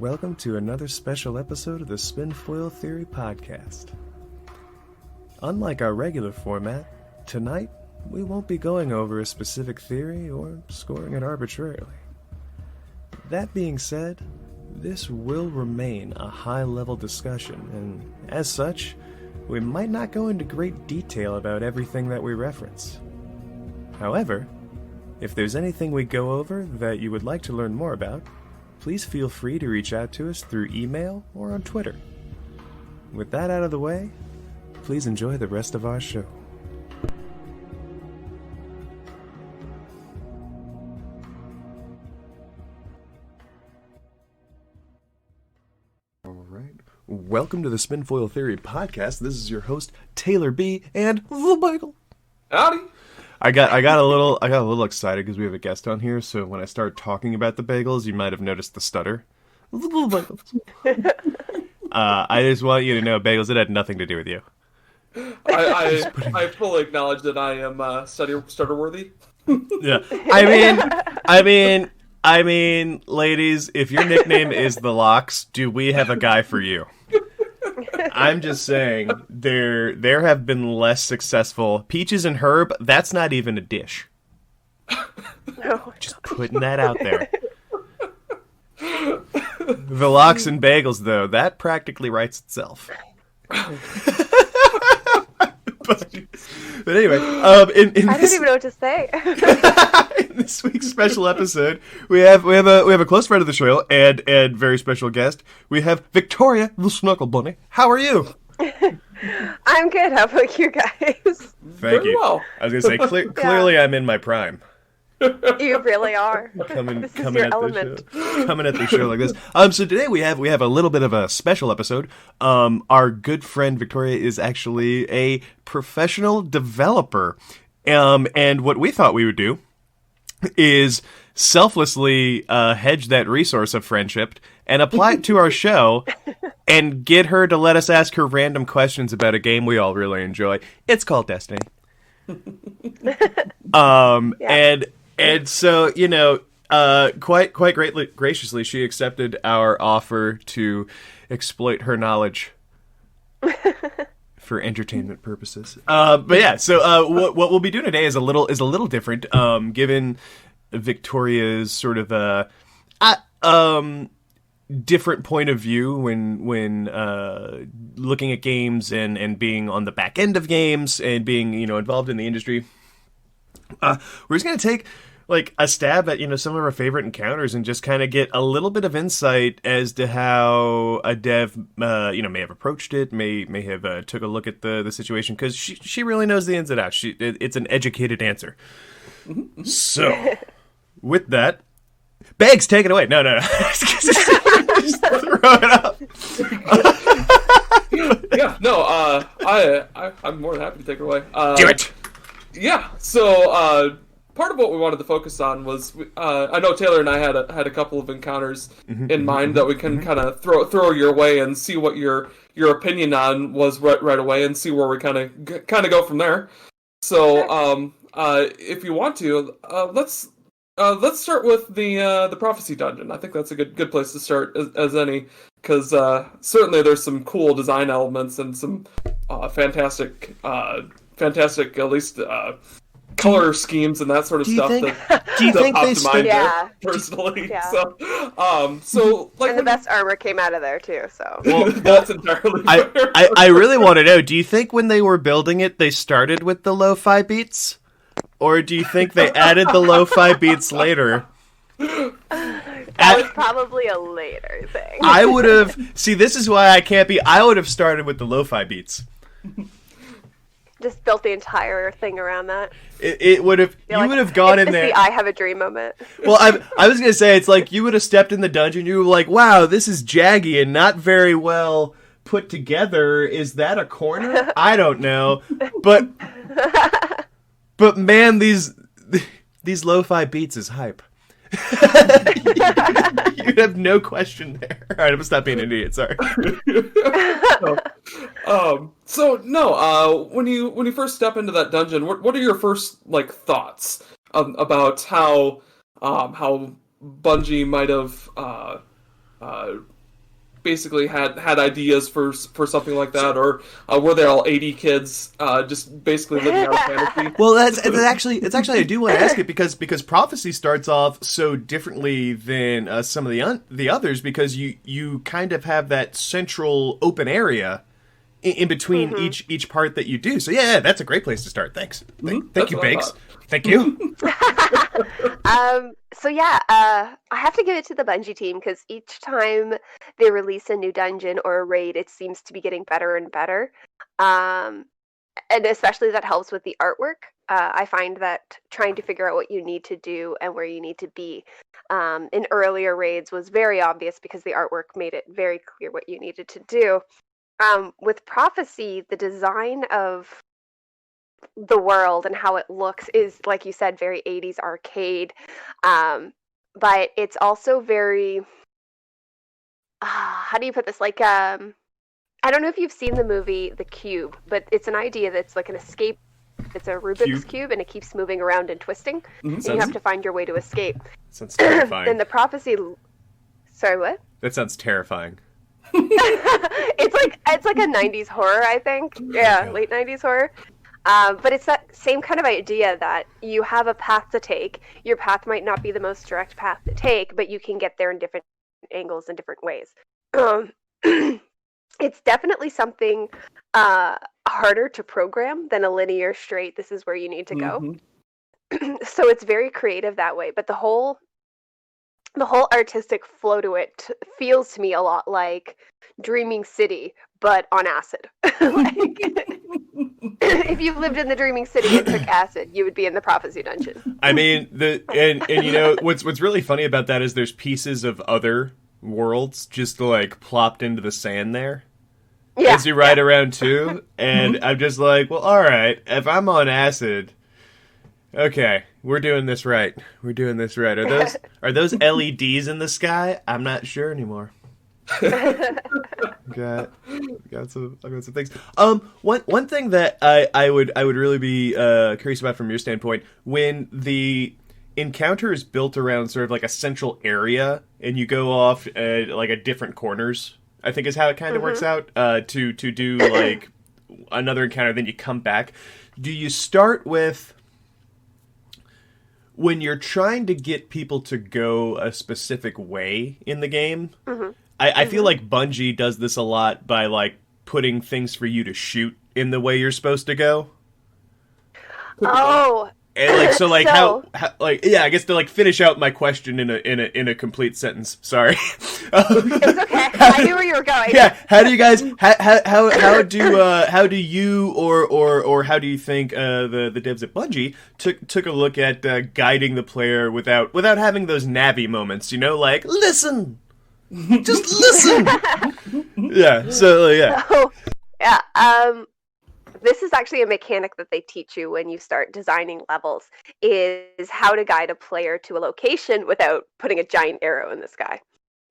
welcome to another special episode of the Spinfoil Theory Podcast. Unlike our regular format, tonight we won't be going over a specific theory or scoring it arbitrarily. That being said, this will remain a high-level discussion, and as such, we might not go into great detail about everything that we reference. However, if there's anything we go over that you would like to learn more about, please feel free to reach out to us through email or on Twitter. With that out of the way, please enjoy the rest of our show. All right. Welcome to the Spinfoil Theory Podcast. This is your host, Taylor-B and TheBagelz. Howdy. I got a little excited because we have a guest on here. So when I start talking about the bagels, you might have noticed the stutter. I just want you to know, bagels, it had nothing to do with you. I fully acknowledge that I am stutter worthy. Yeah, I mean, ladies, if your nickname is the Locks, do we have a guy for you? I'm just saying, there have been less successful Peaches and Herb. That's not even a dish. No. Just putting that out there. The Locks and Bagels, though, that practically writes itself. But anyway, I don't even know what to say. In this week's special episode, we have a close friend of the show and very special guest. We have Victoria the Snuggle Bunny. How are you? I'm good. How about you guys? Thank you. Well. I was gonna say clearly I'm in my prime. You really are. Coming your at element. coming at the show like this. So today we have a little bit of a special episode. Our good friend Victoria is actually a professional developer, and what we thought we would do is selflessly hedge that resource of friendship and apply it to our show and get her to let us ask her random questions about a game we all really enjoy. It's called Destiny. And so, you know, quite graciously, she accepted our offer to exploit her knowledge for entertainment purposes. But yeah, so what we'll be doing today is a little different, given Victoria's sort of different point of view when looking at games and being on the back end of games and being, you know, involved in the industry. We're just going to take like a stab at, you know, some of our favorite encounters and just kind of get a little bit of insight as to how a dev, may have approached it, may have took a look at the situation, because she really knows the ins and outs. It's an educated answer. So, with that, Bags, take it away. No. Just throw it up. Yeah, no, I'm more than happy to take it away. Do it. Yeah, so part of what we wanted to focus on was I know Taylor and I had a couple of encounters in mind that we can kind of throw your way and see what your opinion on was right away and see where we kind of go from there. So if you want to, let's start with the prophecy dungeon. I think that's a good place to start as any, because certainly there's some cool design elements and some fantastic at least color schemes and that sort of stuff. Do you think they stood yeah. personally? Yeah. So like, and the best armor came out of there too. So well, that's entirely fair. I really want to know. Do you think when they were building it, they started with the lo-fi beats, or do you think they added the lo-fi beats later? That was probably a later thing. I would have. See, this is why I can't be. I would have started with the lo-fi beats. Just built the entire thing around that. It would have. You would have gone in there. The I have a dream moment. Well, I was gonna say, it's like you would have stepped in the dungeon. You were like, "Wow, this is jaggy and not very well put together. Is that a corner? I don't know." But man, these lo-fi beats is hype. You have no question there. All right, I'm gonna stop being an idiot. Sorry. When you first step into that dungeon, what are your first thoughts about how Bungie might have basically had ideas for something like that, or were they all 80 kids just basically living out of fantasy? Well, it's actually I do want to ask it because Prophecy starts off so differently than some of the others, because you kind of have that central open area in between each part that you do. So yeah, that's a great place to start. Thanks. Thank you, Bakes. Thank you. So yeah, I have to give it to the Bungie team, because each time they release a new dungeon or a raid, it seems to be getting better and better. And especially that helps with the artwork. I find that trying to figure out what you need to do and where you need to be in earlier raids was very obvious, because the artwork made it very clear what you needed to do. With Prophecy, the design of the world and how it looks is, like you said, very 80s arcade, but it's also very how do you put this, like I don't know if you've seen the movie The Cube, but it's an idea that's like an escape. It's a Rubik's Cube, and it keeps moving around and twisting, and you have to find your way to escape. Sounds terrifying. And the Prophecy, sorry, what? That sounds terrifying. It's like a 90s horror, I think. Yeah, late 90s horror. But it's that same kind of idea that you have a path to take. Your path might not be the most direct path to take, but you can get there in different angles and different ways. It's definitely something harder to program than a linear straight, this is where you need to go. So it's very creative that way. But the whole artistic flow to it feels to me a lot like Dreaming City, but on acid. Like, if you lived in the Dreaming City and took acid, you would be in the Prophecy dungeon. I mean, and you know what's really funny about that is there's pieces of other worlds just like plopped into the sand there as you ride around too, and I'm just like, well, all right, if I'm on acid, okay, we're doing this right. We're doing this right. Are those LEDs in the sky? I'm not sure anymore. Got some things. One thing that I would really be curious about from your standpoint, when the encounter is built around sort of like a central area and you go off like at different corners, I think is how it kind of works out to do like another encounter, then you come back. Do you start with, when you're trying to get people to go a specific way in the game? I feel like Bungie does this a lot by like putting things for you to shoot in the way you're supposed to go. Oh. And like how like, yeah, I guess to like finish out my question in a complete sentence. Sorry. It's okay. I knew where you were going. Yeah. How do you guys how do you or how do you think the devs at Bungie took a look at guiding the player without having those Navi moments, you know, like listen. Just listen. Yeah. So yeah. Oh, yeah. This is actually a mechanic that they teach you when you start designing levels, is how to guide a player to a location without putting a giant arrow in the sky.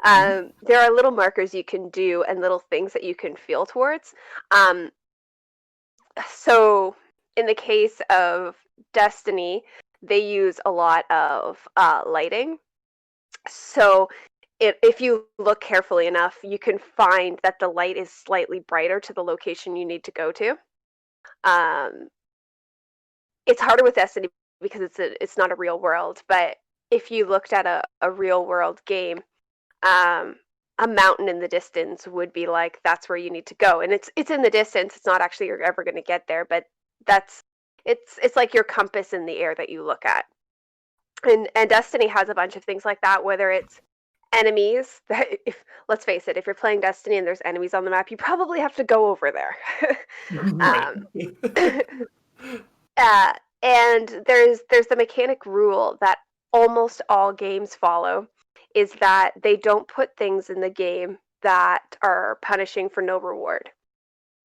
There are little markers you can do and little things that you can feel towards. So in the case of Destiny, they use a lot of lighting. So if you look carefully enough, you can find that the light is slightly brighter to the location you need to go to. It's harder with Destiny because it's not a real world, but if you looked at a real world game, a mountain in the distance would be like, that's where you need to go. And it's in the distance. It's not actually you're ever going to get there, but it's like your compass in the air that you look at. And Destiny has a bunch of things like that, whether it's enemies that, let's face it, if you're playing Destiny and there's enemies on the map, you probably have to go over there. And there's the mechanic rule that almost all games follow, is that they don't put things in the game that are punishing for no reward.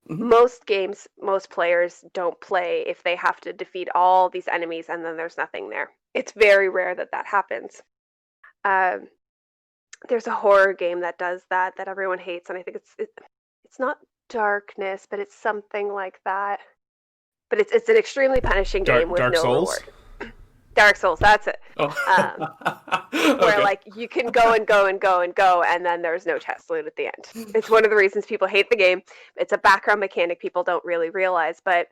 Most games, most players don't play if they have to defeat all these enemies and then there's nothing there. It's very rare that happens. There's a horror game that does that everyone hates, and I think it's not Darkness, but it's something like that. But it's an extremely punishing game with Dark no Souls? reward. Dark Souls, that's it. Oh. Where like you can go and go and go and go, and then there's no chest loot at the end. It's one of the reasons people hate the game. It's a background mechanic people don't really realize, but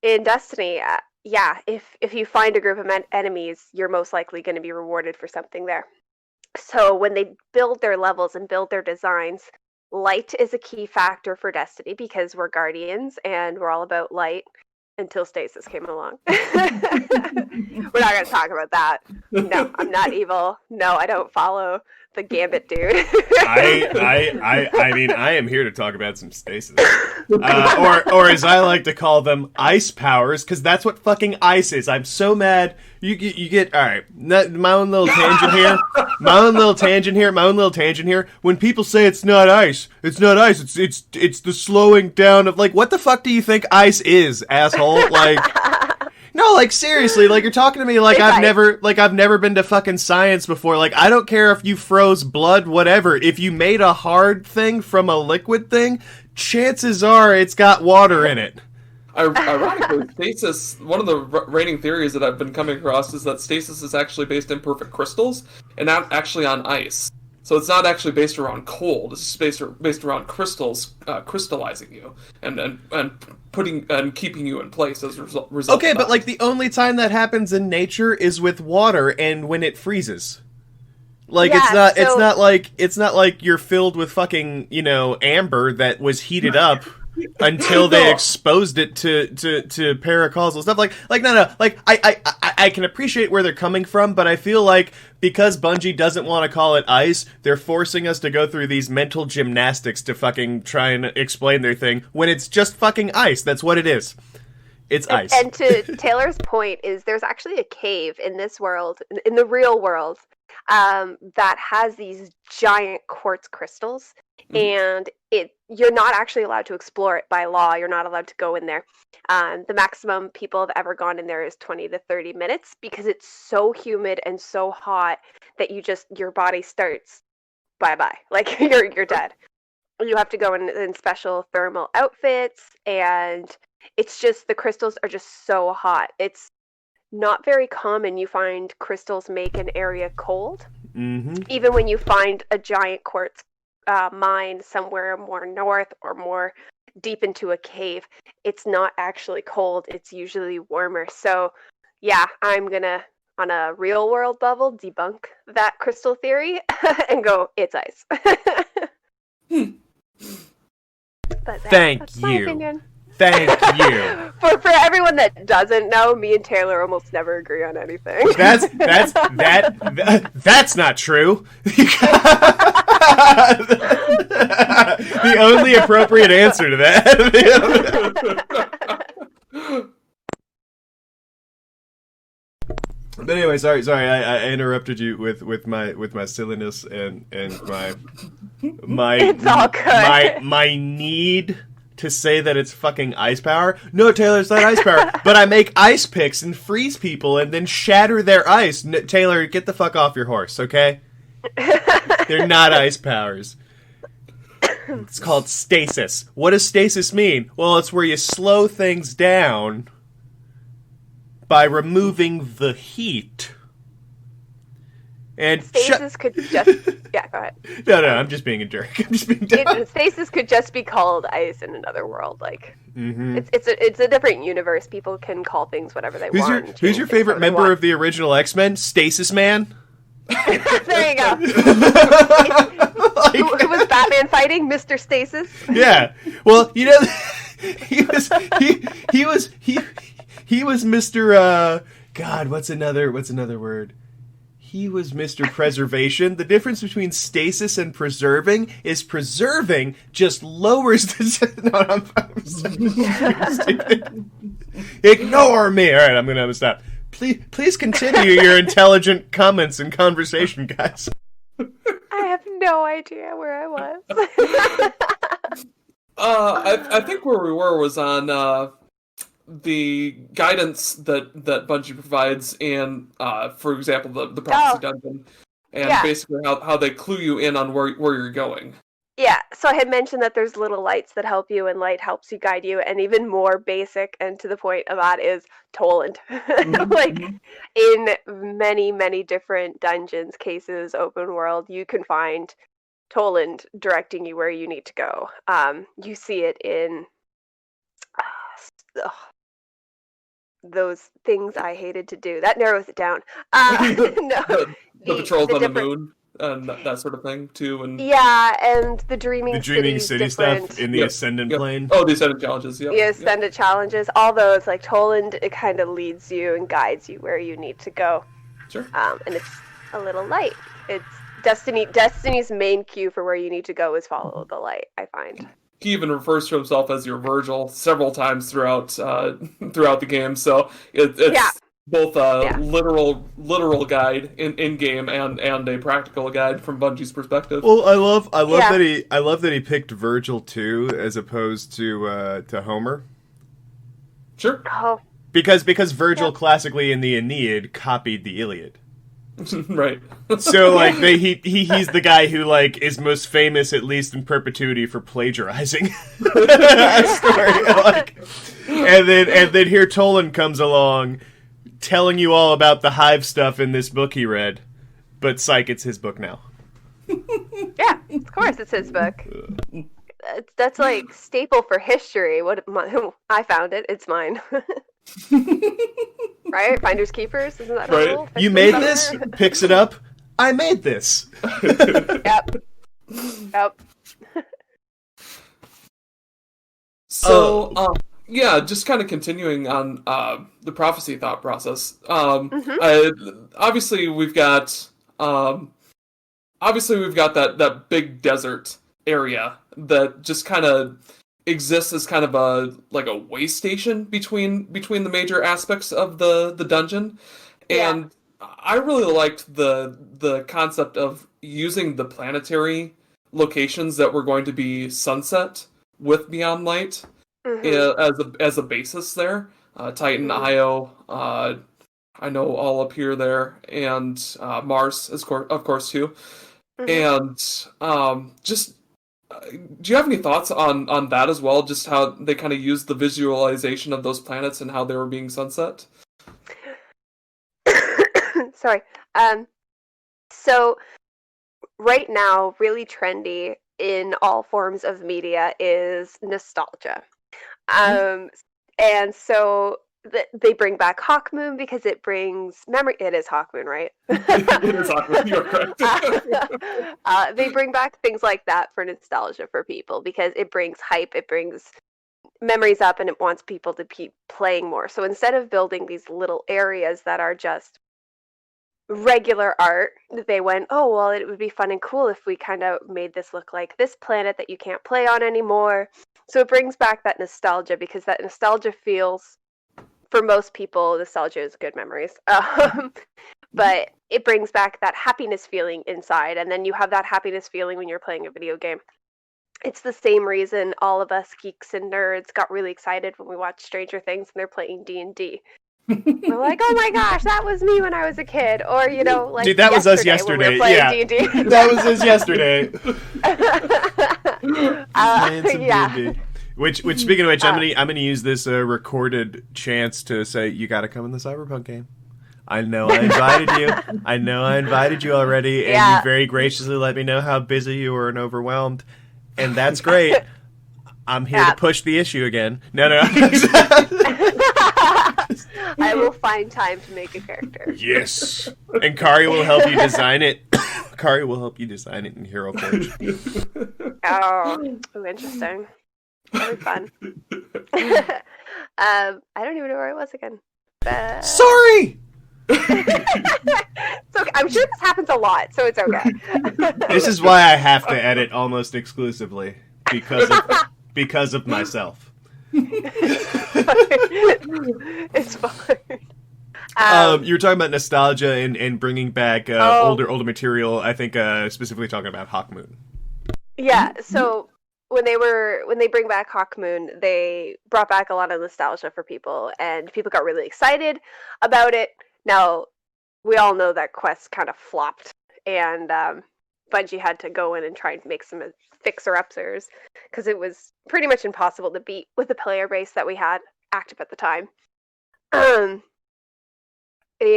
in Destiny, if you find a group of enemies, you're most likely going to be rewarded for something there. So when they build their levels and build their designs, light is a key factor for Destiny because we're guardians and we're all about light until Stasis came along. We're not going to talk about that. No, I'm not evil. No, I don't follow the Gambit dude. I mean, I am here to talk about some Stasis. Or as I like to call them, ice powers, because that's what fucking ice is. I'm so mad. You get, alright, my own little tangent here. When people say it's not ice, it's the slowing down of, like, what the fuck do you think ice is, asshole? Like, no, like, seriously, like, you're talking to me like I've never been to fucking science before. Like, I don't care if you froze blood, whatever. If you made a hard thing from a liquid thing, chances are it's got water in it. Ironically, stasis, one of the reigning theories that I've been coming across is that stasis is actually based in perfect crystals and not actually on ice. So it's not actually based around cold. It's based around crystals crystallizing you and putting and keeping you in place as a result. Okay, but like the only time that happens in nature is with water and when it freezes. Like it's not like you're filled with fucking, amber that was heated up until they exposed it to paracausal stuff. Like no. Like I can appreciate where they're coming from, but I feel like because Bungie doesn't want to call it ice, they're forcing us to go through these mental gymnastics to fucking try and explain their thing when it's just fucking ice. That's what it is. It's ice. And to Taylor's point is there's actually a cave in this world, in the real world, that has these giant quartz crystals, and you're not actually allowed to explore it by law. You're not allowed to go in there. The maximum people have ever gone in there is 20 to 30 minutes because it's so humid and so hot that your body starts bye-bye. Like you're dead. You have to go in special thermal outfits, and it's just the crystals are just so hot. It's not very common you find crystals make an area cold. Mm-hmm. Even when you find a giant quartz mine somewhere more north or more deep into a cave, it's not actually cold. It's usually warmer. So yeah, I'm gonna, on a real world level, debunk that crystal theory and go, it's ice. But that's my opinion. Thank you. For everyone that doesn't know, me and Taylor almost never agree on anything. That's not true. The only appropriate answer to that. But anyway, sorry, I interrupted you with my silliness and my it's all good. my need to say that it's fucking ice power. No, Taylor, it's not ice power. But I make ice picks and freeze people and then shatter their ice. Taylor, get the fuck off your horse, okay? They're not ice powers. It's called stasis. What does stasis mean? Well, it's where you slow things down by removing the heat. And stasis could just... Yeah, go ahead. No, I'm just being a jerk. I'm just being dumb. Stasis could just be called ice in another world. Like, it's a different universe. People can call things whatever they want. Who's your favorite member of the original X-Men? Stasis Man? There you go. Who was Batman fighting? Mr. Stasis? Yeah. Well, he was Mr. God, what's another word? He was Mr. Preservation. The difference between stasis and preserving is preserving just lowers the... No, I'm stupid. Ignore me. All right, I'm going to stop. Please continue your intelligent comments and conversation, guys. I have no idea where I was. I think where we were was on the guidance that Bungie provides in, for example, the prophecy dungeon, and basically how they clue you in on where you're going. Yeah, so I had mentioned that there's little lights that help you, and light helps you guide you, and even more basic and to the point of that is Toland. Like, in many, many different dungeons, cases, open world, you can find Toland directing you where you need to go. You see it in ugh, those things I hated to do. That narrows it down. No, The patrols on the different. moon and that sort of thing too, and Yeah, and the The Dreaming Dreaming City's City different. stuff in the Yep, Ascendant yep. plane. Oh, the Ascendant challenges. Yep. The Ascendant challenges, all those, like Toland, it kind of leads you and guides you where you need to go. Sure. And it's a little light. It's Destiny's main cue for where you need to go is follow the light, I find. He even refers to himself as your Virgil several times throughout the game. So it's both a literal guide in game and a practical guide from Bungie's perspective. Well, I love that he picked Virgil too, as opposed to Homer. Sure. Oh, Because Virgil classically in the Aeneid copied the Iliad. Right. So like he's the guy who like is most famous, at least in perpetuity, for plagiarizing a story. Like, and then here Toland comes along, telling you all about the hive stuff in this book he read, but psych, it's his book now. yeah, of course it's his book. That's like staple for history. I found it. It's mine. Right? Finders keepers. Isn't that Right. a rule? You made this? Picks it up. I made this. Yep. Yep. So, yeah, just kind of continuing on the prophecy thought process. Obviously, we've got that big desert area that just kind of exists as kind of a way station between the major aspects of the dungeon, and I really liked the concept of using the planetary locations that were going to be sunset with Beyond Light as a basis there. Titan, Io, I know all up here there, and Mars, of course too. And just do you have any thoughts on that as well? Just how they kind of used the visualization of those planets and how they were being sunset? Sorry. So right now, really trendy in all forms of media is nostalgia. And so they bring back Hawkmoon because it brings memory. It is Hawkmoon, right? It is Hawkmoon, you're correct. They bring back things like that for nostalgia for people because it brings hype, it brings memories up, and it wants people to keep playing more. So instead of building these little areas that are just regular art, they went, oh, well, it would be fun and cool if we kind of made this look like this planet that you can't play on anymore. So it brings back that nostalgia because that nostalgia feels, for most people, nostalgia is good memories. But it brings back that happiness feeling inside, and then you have that happiness feeling when you're playing a video game. It's the same reason all of us geeks and nerds got really excited when we watched Stranger Things and they're playing D&D. We're like, oh my gosh, that was me when I was a kid. Or, like, dude, that was us yesterday. When we were Yeah, D&D. that was us yesterday. Yeah. Which speaking of which, I'm gonna use this recorded chance to say you got to come in the Cyberpunk game. I know I invited you already, and you very graciously let me know how busy you were and overwhelmed, and that's great. I'm here to push the issue again. No. I will find time to make a character. Yes, and Kari will help you design it. Kari will help you design it in Hero Forge. Oh, interesting. Very fun. I don't even know where I was again. Sorry. It's okay. I'm sure this happens a lot, so it's okay. This is why I have to edit almost exclusively because of myself. It's fine. You were talking about nostalgia and bringing back older material. I think specifically talking about Hawkmoon. Yeah. So when they bring back Hawkmoon, they brought back a lot of nostalgia for people, and people got really excited about it. Now, we all know that Quest kind of flopped, and Bungie had to go in and try and make some fixer-uppers because it was pretty much impossible to beat with the player base that we had active at the time. And they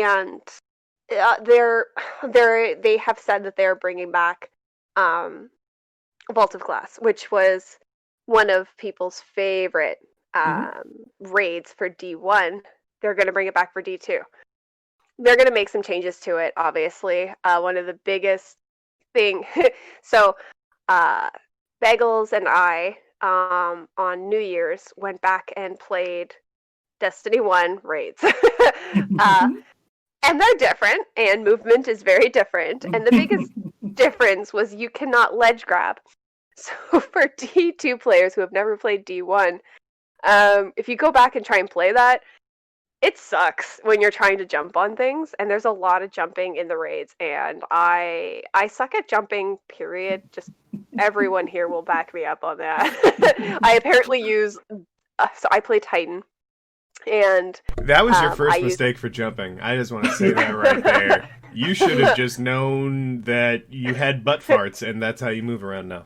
have said that they're bringing back Vault of Glass, which was one of people's favorite raids for D1. They're going to bring it back for D2. They're going to make some changes to it, obviously. One of the biggest thing. So, Bagels and I, on New Year's, went back and played Destiny 1 raids. And they're different, and movement is very different. And the biggest difference was you cannot ledge grab. So for D2 players who have never played D1, if you go back and try and play that, it sucks when you're trying to jump on things, and there's a lot of jumping in the raids, and I suck at jumping, period. Just everyone here will back me up on that. I apparently use, so I play Titan, and that was your first mistake for jumping. I just want to say that right there. You should have just known that you had butt farts, and that's how you move around now.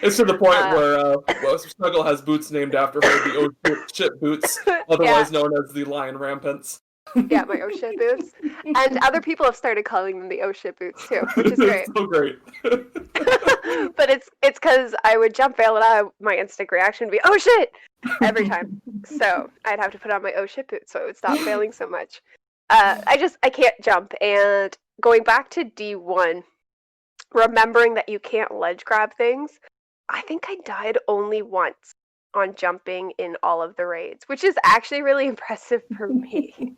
It's to the point where Snuggle has boots named after her, the oh shit boots, otherwise known as the Lion Rampants. Yeah, my oh shit boots. And other people have started calling them the oh shit boots too, which is great. So great. But it's because I would jump fail and my instant reaction would be oh shit every time. So I'd have to put on my oh shit boots so it would stop failing so much. I can't jump, and going back to D1, remembering that you can't ledge grab things, I think I died only once on jumping in all of the raids, which is actually really impressive for me.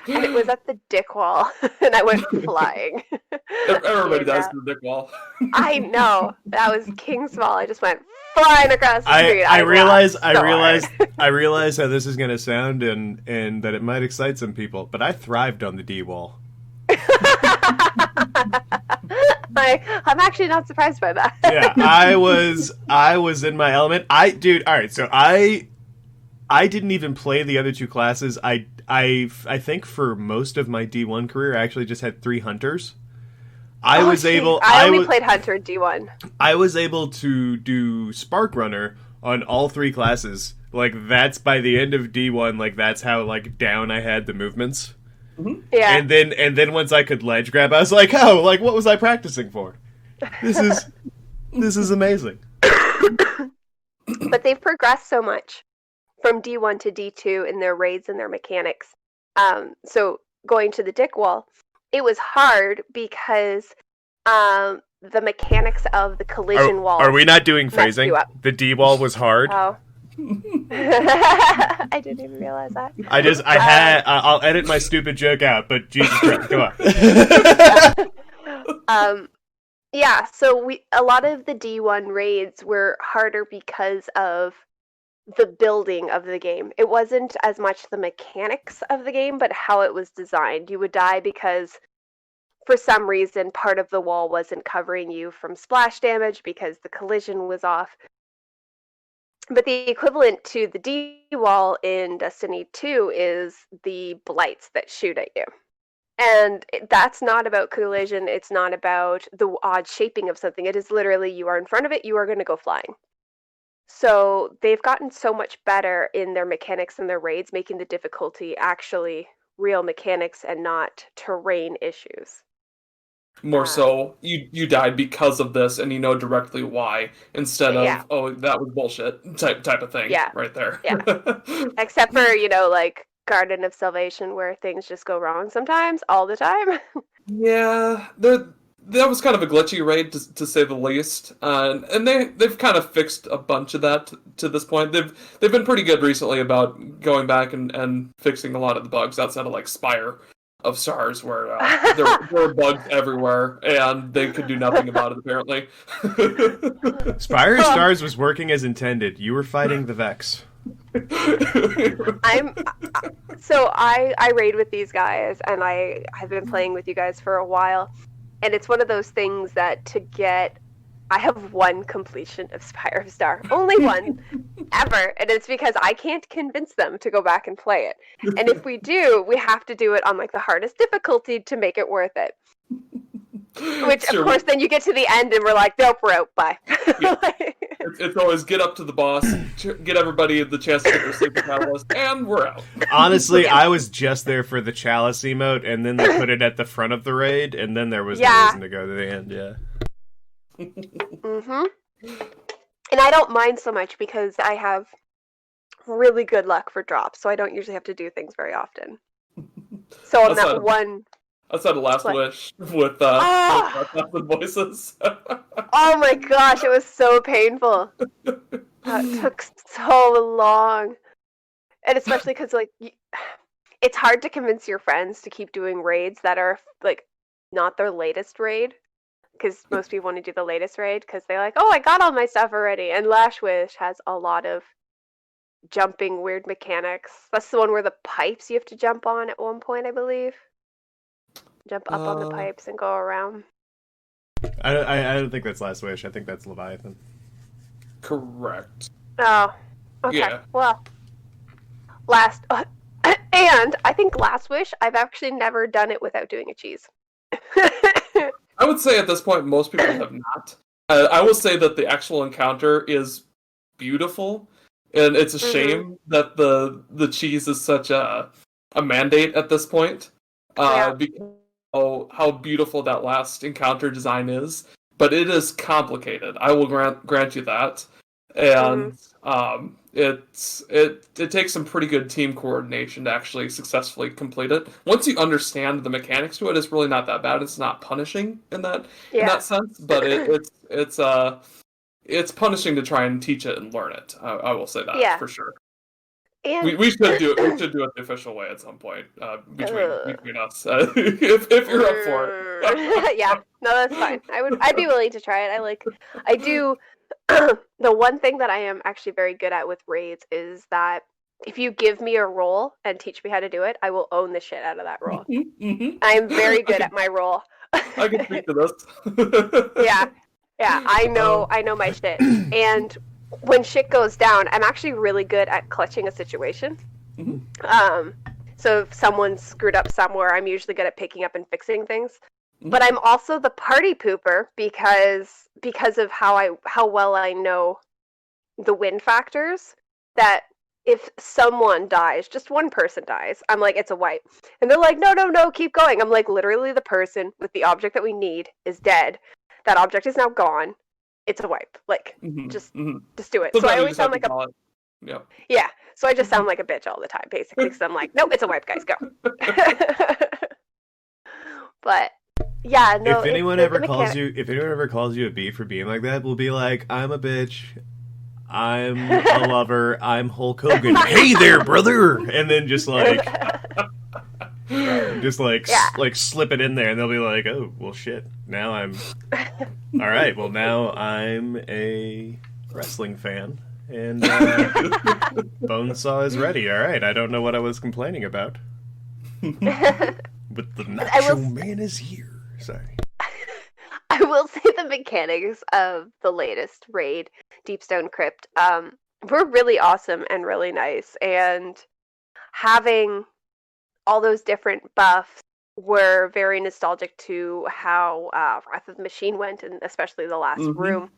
And it was at the dick wall, and I went flying. Everybody does the dick wall. I know. That was King Small. I just went flying across the street. I realize how this is going to sound, and that it might excite some people, but I thrived on the D wall. I'm actually not surprised by that. Yeah, I was in my element. All right, so I didn't even play the other two classes. I think for most of my D1 career, I actually just had 3 hunters. I only played Hunter in D1. I was able to do Spark Runner on all 3 classes. Like, that's by the end of D1, like, that's how, like, down I had the movements. Mm-hmm. Yeah. And then once I could ledge grab, I was like, oh, like, what was I practicing for? This is amazing. But they've progressed so much from D1 to D2 in their raids and their mechanics. So going to the dick wall, it was hard because the mechanics of the collision wall. Are we not doing phrasing? The D wall was hard. Oh. I didn't even realize that. I'll edit my stupid joke out, but Jesus Christ, come on. Yeah, so a lot of the D1 raids were harder because of the building of the game. It wasn't as much the mechanics of the game, but how it was designed. You would die because for some reason part of the wall wasn't covering you from splash damage because the collision was off. But the equivalent to the D wall in Destiny 2 is the blights that shoot at you. And that's not about collision, it's not about the odd shaping of something. It is literally, you are in front of it, you are going to go flying. So they've gotten so much better in their mechanics and their raids, making the difficulty actually real mechanics and not terrain issues. More so, you died because of this, and you know directly why, instead of, oh, that was bullshit type of thing right there. Yeah. Except for, like Garden of Salvation, where things just go wrong sometimes, all the time. Yeah, that was kind of a glitchy raid, to say the least. And they've kind of fixed a bunch of that to this point. They've been pretty good recently about going back and fixing a lot of the bugs outside of, like, Spire of Stars, where there were bugs everywhere, and they could do nothing about it, apparently. Spire of Stars was working as intended. You were fighting the Vex. I raid with these guys, and I have been playing with you guys for a while, and it's one of those things that I have one completion of Spire of Star. Only one. Ever. And it's because I can't convince them to go back and play it. And if we do, we have to do it on, like, the hardest difficulty to make it worth it. Which, of course, then you get to the end and we're like, nope, we're out, bye. Yeah. It's always get up to the boss, get everybody the chance to get their sleeping chalice, and we're out. Honestly, I was just there for the chalice emote, and then they put it at the front of the raid, and then there was no reason to go to the end, yeah. And I don't mind so much because I have really good luck for drops, so I don't usually have to do things very often. So on that one... Outside of Last Wish with voices. Oh my gosh, it was so painful. It took so long. And especially because, like, it's hard to convince your friends to keep doing raids that are, like, not their latest raid. Because most people want to do the latest raid because they're like, oh, I got all my stuff already. And Last Wish has a lot of jumping weird mechanics. That's the one where the pipes you have to jump on at one point, I believe. Jump up on the pipes and go around. I don't think that's Last Wish. I think that's Leviathan. Correct. Oh, okay. Yeah. Well, and I think Last Wish, I've actually never done it without doing a cheese. I would say at this point, most people have not. I will say that the actual encounter is beautiful, and it's a shame that the cheese is such a mandate at this point. Because how beautiful that last encounter design is, but it is complicated. I will grant you that, and it takes some pretty good team coordination to actually successfully complete it. Once you understand the mechanics to it, it's really not that bad. It's not punishing in that sense, but it's punishing to try and teach it and learn it. I will say that for sure. And we should do it. We should do it the official way at some point between us. If you're up for it. Yeah, no, that's fine. I'd be willing to try it. I do. The one thing that I am actually very good at with raids is that if you give me a role and teach me how to do it, I will own the shit out of that role. I'm very good at my role. I can speak to this. Yeah, I know my shit. And when shit goes down, I'm actually really good at clutching a situation. So if someone's screwed up somewhere, I'm usually good at picking up and fixing things. But I'm also the party pooper because of how well I know the win factors. That if someone dies, just one person dies, I'm like, it's a wipe. And they're like, no, keep going. I'm like, literally the person with the object that we need is dead. That object is now gone. It's a wipe. Just do it. Sometimes so I always sound like Yeah. So I just sound like a bitch all the time, basically, because I'm like, nope, it's a wipe, guys, go. But yeah, no. If anyone ever calls you a B for being like that, we'll be like, I'm a bitch. I'm a lover. I'm Hulk Hogan. Hey there, brother, and then just slip it in there, and they'll be like, oh, well, shit. Now I'm all right. Well, now I'm a wrestling fan, and Bonesaw is ready. All right. I don't know what I was complaining about, but the Macho Man is here. Sorry. I will say the mechanics of the latest raid, Deepstone Crypt, were really awesome and really nice, and having all those different buffs were very nostalgic to how Wrath of the Machine went, and especially the last room,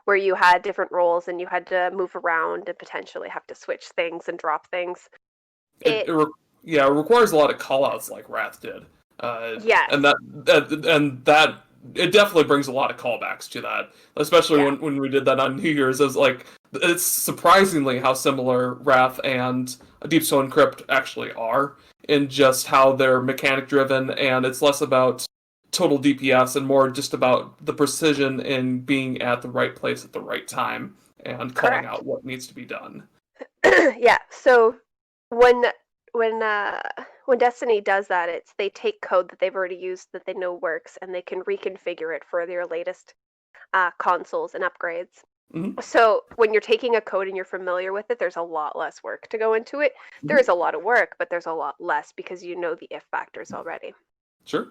where you had different roles and you had to move around and potentially have to switch things and drop things. It requires a lot of callouts like Wrath did. And that it definitely brings a lot of callbacks to that, especially when we did that on New Year's. It's surprisingly how similar Wrath and Deepstone Crypt actually are in just how they're mechanic driven, and it's less about total DPS and more just about the precision in being at the right place at the right time and calling out what needs to be done. Yeah. So when Destiny does that, they take code that they've already used that they know works, and they can reconfigure it for their latest consoles and upgrades. So when you're taking a code and you're familiar with it, there's a lot less work to go into it. There is a lot of work, but there's a lot less because you know the if factors already. Sure.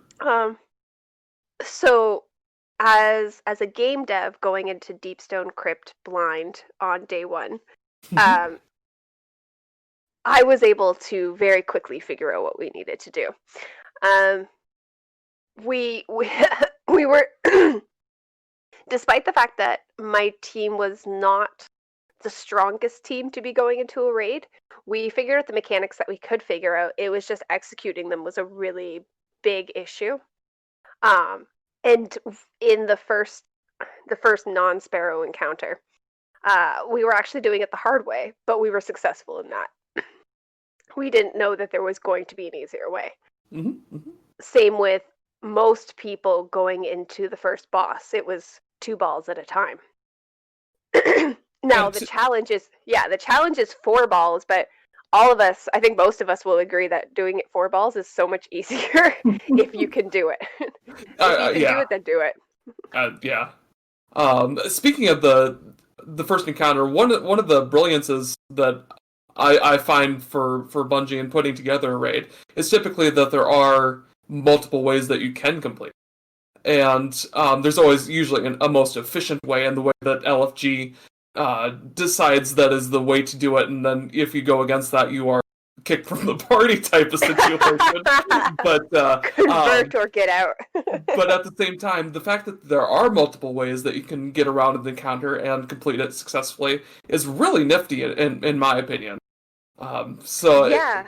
So as a game dev going into Deepstone Crypt blind on day one, I was able to very quickly figure out what we needed to do. we were, despite the fact that my team was not the strongest team to be going into a raid, we figured out the mechanics that we could figure out. It was just executing them was a really big issue. And in the first non-Sparrow encounter, we were actually doing it the hard way, but we were successful in that. We didn't know that there was going to be an easier way. Same with most people going into the first boss. It was 2 balls at a time. Now the challenge is 4 balls, but all of us, I think most of us will agree that doing it 4 balls is so much easier if you can do it. If you can do it, then do it. Yeah. Speaking of the first encounter, one of the brilliances that I find for Bungie in putting together a raid is typically that there are multiple ways that you can complete. And there's always usually a most efficient way, and the way that LFG decides that is the way to do it, and then if you go against that, you are kicked from the party type of situation. But convert or get out. But at the same time, the fact that there are multiple ways that you can get around an encounter and complete it successfully is really nifty, in my opinion. So yeah.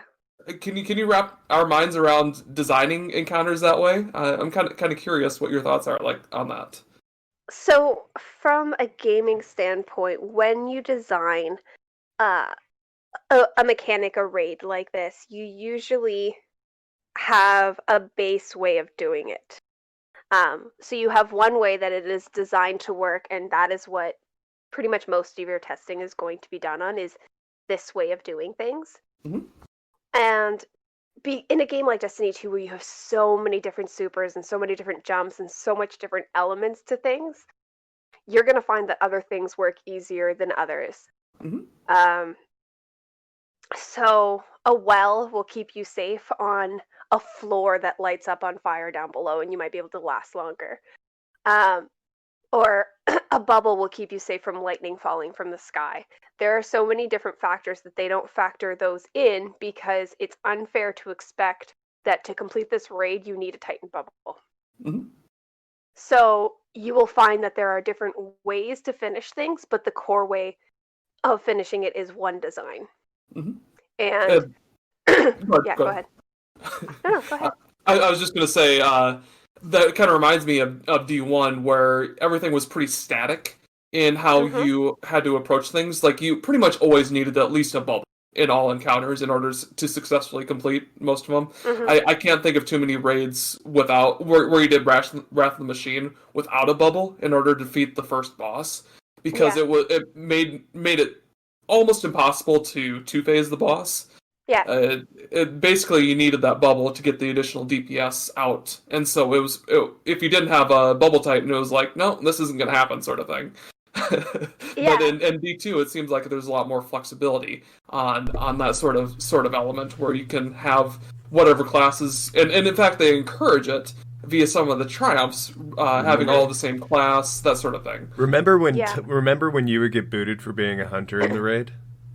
Can you wrap our minds around designing encounters that way? I'm kind of curious what your thoughts are like on that. So, from a gaming standpoint, when you design a mechanic, a raid like this, you usually have a base way of doing it. So you have one way that it is designed to work, and that is what pretty much most of your testing is going to be done on, is this way of doing things. And in a game like Destiny 2, where you have so many different supers and so many different jumps and so much different elements to things, you're going to find that other things work easier than others. So a well will keep you safe on a floor that lights up on fire down below, and you might be able to last longer. Or a bubble will keep you safe from lightning falling from the sky. There are so many different factors that they don't factor those in, because it's unfair to expect that to complete this raid, you need a Titan bubble. So you will find that there are different ways to finish things, but the core way of finishing it is one design. And yeah, go ahead. No, go ahead. I was just going to say, that kind of reminds me of D1, where everything was pretty static in how you had to approach things. Like, you pretty much always needed at least a bubble in all encounters in order to successfully complete most of them. I can't think of too many raids without where you did Wrath of the Machine without a bubble in order to defeat the first boss, because it made it almost impossible to two-phase the boss. Basically, you needed that bubble to get the additional DPS out, and so if you didn't have a bubble Titan, it was like, no, this isn't going to happen, sort of thing. But in D2, it seems like there's a lot more flexibility on that sort of element, where you can have whatever classes, and in fact they encourage it via some of the triumphs, having all the same class, that sort of thing. Remember when you would get booted for being a hunter in the raid?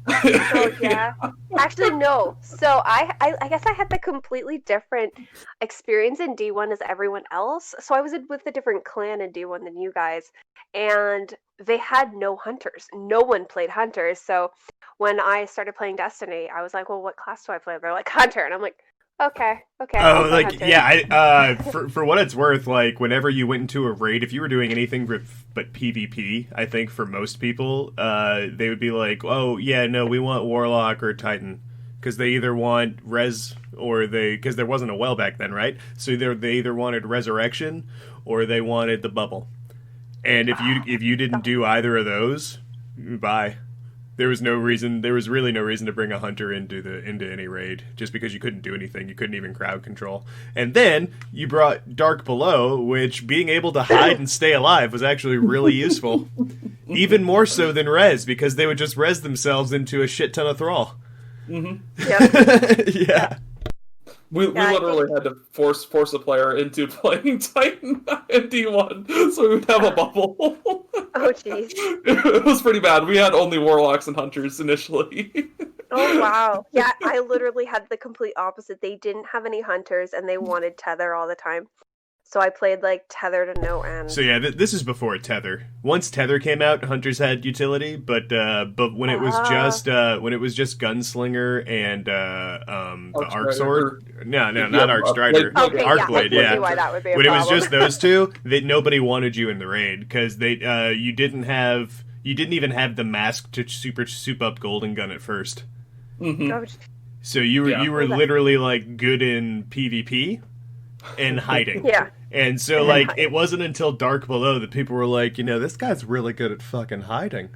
Oh yeah. Actually, no. So I guess I had the completely different experience in D1 as everyone else. So I was with a different clan in D1 than you guys, and they had no hunters. No one played hunters. So when I started playing Destiny, I was like, well, what class do I play? They're like, hunter, and I'm like, okay. Oh, like, hunter. Yeah, for what it's worth, like, whenever you went into a raid, if you were doing anything but PvP, I think for most people, they would be like, oh, yeah, no, we want Warlock or Titan, because they either want res, or because there wasn't a well back then, right? So they either wanted resurrection, or they wanted the bubble. And if you didn't do either of those, bye. There was really no reason to bring a hunter into any raid, just because you couldn't do anything. You couldn't even crowd control. And then you brought Dark Below, which being able to hide and stay alive was actually really useful. Even more so than res, because they would just res themselves into a shit ton of thrall. Yeah. We literally had to force a player into playing Titan in D1, so we would have a bubble. Oh, jeez. It was pretty bad. We had only Warlocks and Hunters initially. Oh, wow. Yeah, I literally had the complete opposite. They didn't have any Hunters, and they wanted Tether all the time. So I played like Tether to no end. So yeah, this is before Tether. Once Tether came out, Hunters had utility, but when it was just Gunslinger and the Arc Sword, not Arc Strider, Arcblade, yeah. Why that would be a when problem. it was just those two, that nobody wanted you in the raid because you didn't even have the mask to super soup up Golden Gun at first. Mm-hmm. So you were literally like good in PvP and hiding. Yeah. And so, like, it wasn't until Dark Below that people were like, this guy's really good at fucking hiding.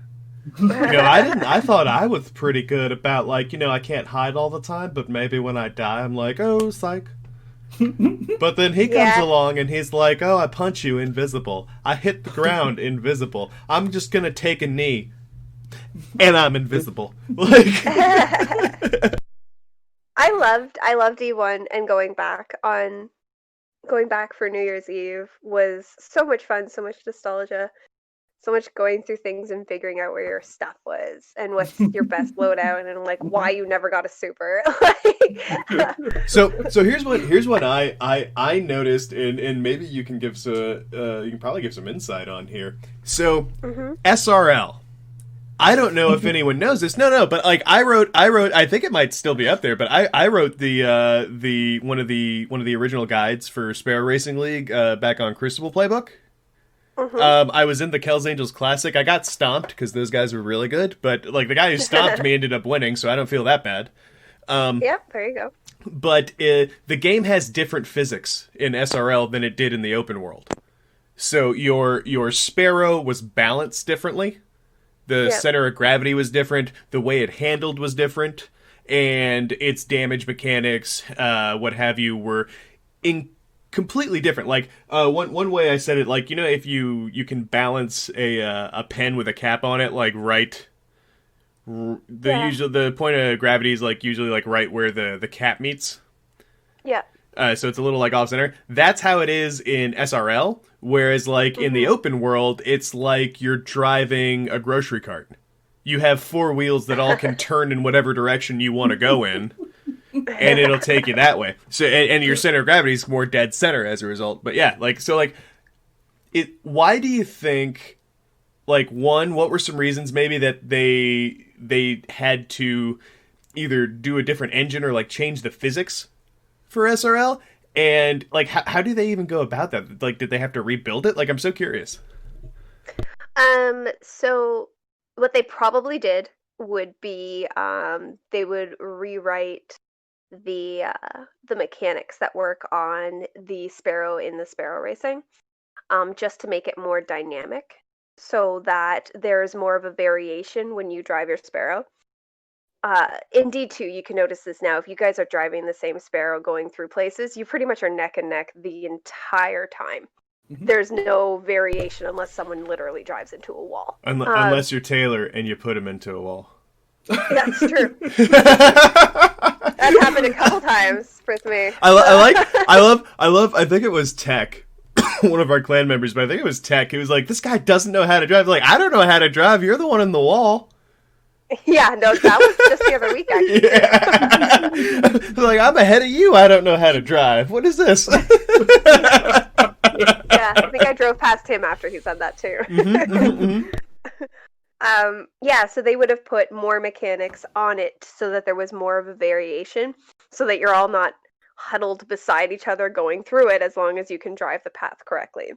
I thought I was pretty good about, like, I can't hide all the time, but maybe when I die, I'm like, oh, psych. But then he comes along and he's like, oh, I punch you, invisible. I hit the ground, invisible. I'm just gonna take a knee, and I'm invisible. Like, I loved E1, and going back for New Year's Eve was so much fun, so much nostalgia, so much going through things and figuring out where your stuff was and what's your best loadout and like why you never got a super. So here's what I noticed, and maybe you can probably give some insight on here. So SRL. I don't know if anyone knows this. No, but like I wrote. I think it might still be up there, but I wrote the one of the original guides for Sparrow Racing League back on Crucible Playbook. I was in the Kells Angels Classic. I got stomped because those guys were really good, but like the guy who stomped me ended up winning, so I don't feel that bad. Yep, there you go. But the game has different physics in SRL than it did in the open world. So your Sparrow was balanced differently. The center of gravity was different. The way it handled was different. And its damage mechanics, what have you, were completely different. Like, one way I said it, like, if you can balance a pen with a cap on it, like, the point of gravity is, like, usually, like, right where the cap meets. Yeah. So it's a little, like, off-center. That's how it is in SRL. Whereas, like, in the open world, it's like you're driving a grocery cart. You have four wheels that all can turn in whatever direction you want to go in, and it'll take you that way. So, and your center of gravity is more dead center as a result. But yeah, like, so, like, why do you think, like, one, what were some reasons maybe that they had to either do a different engine or, like, change the physics for SRL? And, like, how do they even go about that? Like, did they have to rebuild it? Like, I'm so curious. So what they probably did would be they would rewrite the mechanics that work on the Sparrow in the Sparrow Racing, just to make it more dynamic, so that there's more of a variation when you drive your Sparrow. In D2, you can notice this now. If you guys are driving the same Sparrow going through places, you pretty much are neck and neck the entire time. There's no variation unless someone literally drives into a wall. Unless you're Taylor and you put him into a wall. That's true. That happened a couple times with me. I think it was Tech, one of our clan members, but I think it was Tech. He was like, this guy doesn't know how to drive. Like, I don't know how to drive. You're the one in the wall. Yeah, no, that was just the other week, actually. Yeah. Like, I'm ahead of you. I don't know how to drive. What is this? Yeah, I think I drove past him after he said that, too. Yeah, so they would have put more mechanics on it so that there was more of a variation, so that you're all not huddled beside each other going through it, as long as you can drive the path correctly.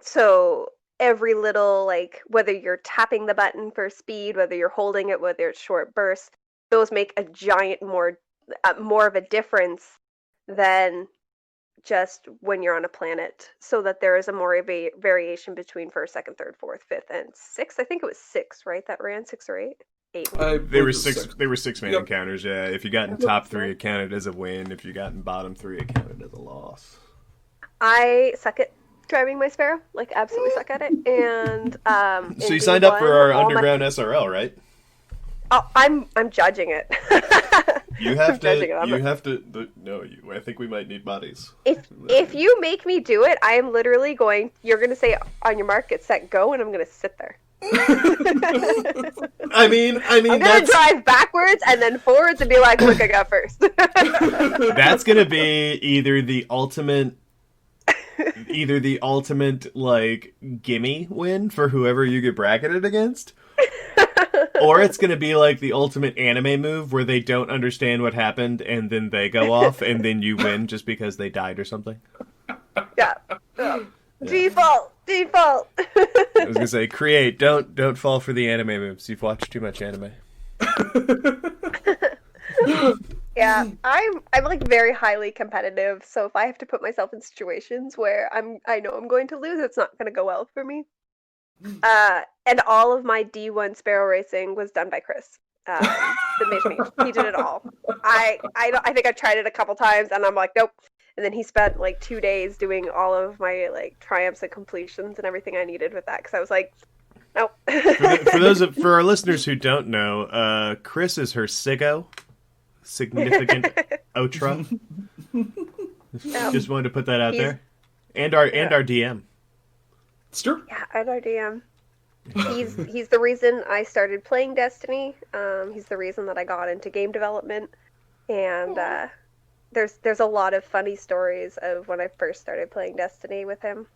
So every little, like, whether you're tapping the button for speed, whether you're holding it, whether it's short bursts, those make a giant more of a difference than just when you're on a planet, so that there is a more variation between first, second, third, fourth, fifth, and sixth. I think it was 6, right? That ran 6 or 8. 8. They were 6-man encounters. Yeah, if you got in top 3, it counted as a win. If you got in bottom 3, it counted as a loss. I suck at driving my Sparrow, like absolutely suck at it. And so you signed up for our underground SRL, right? Oh, I'm judging it. You have to. No, I think we might need bodies. If you make me do it, I am literally going. You're going to say on your mark, get set, go, and I'm going to sit there. I mean, I'm gonna drive backwards and then forwards and be like, look, I got first. that's gonna be either the ultimate like gimme win for whoever you get bracketed against, or it's gonna be like the ultimate anime move where they don't understand what happened and then they go off and then you win just because they died or something. Yeah. Default. I was gonna say, create. Don't fall for the anime moves. You've watched too much anime. Yeah, I'm like very highly competitive, so if I have to put myself in situations where I know I'm going to lose, it's not going to go well for me. And all of my D1 Sparrow racing was done by Chris. The Mage Mage. He did it all. I think I tried it a couple times, and I'm like, nope. And then he spent like 2 days doing all of my like triumphs and completions and everything I needed with that, because I was like, nope. For our listeners who don't know, Chris is her significant Otra. Just wanted to put that out there, and our DM. It's true. Yeah, and our DM. He's the reason I started playing Destiny. He's the reason that I got into game development, and there's a lot of funny stories of when I first started playing Destiny with him.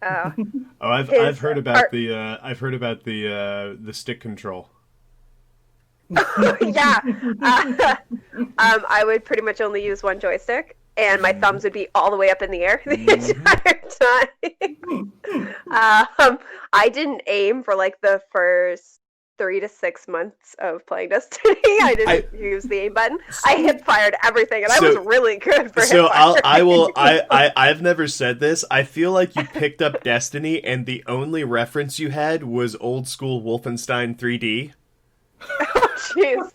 I've heard about the stick control. Yeah. I would pretty much only use one joystick, and my thumbs would be all the way up in the air the entire time. I didn't aim for like the first 3 to 6 months of playing Destiny. I didn't use the aim button. I hip fired everything, and I was really good for hip firing. I've never said this. I feel like you picked up Destiny, and the only reference you had was old school Wolfenstein 3D. Oh, jeez.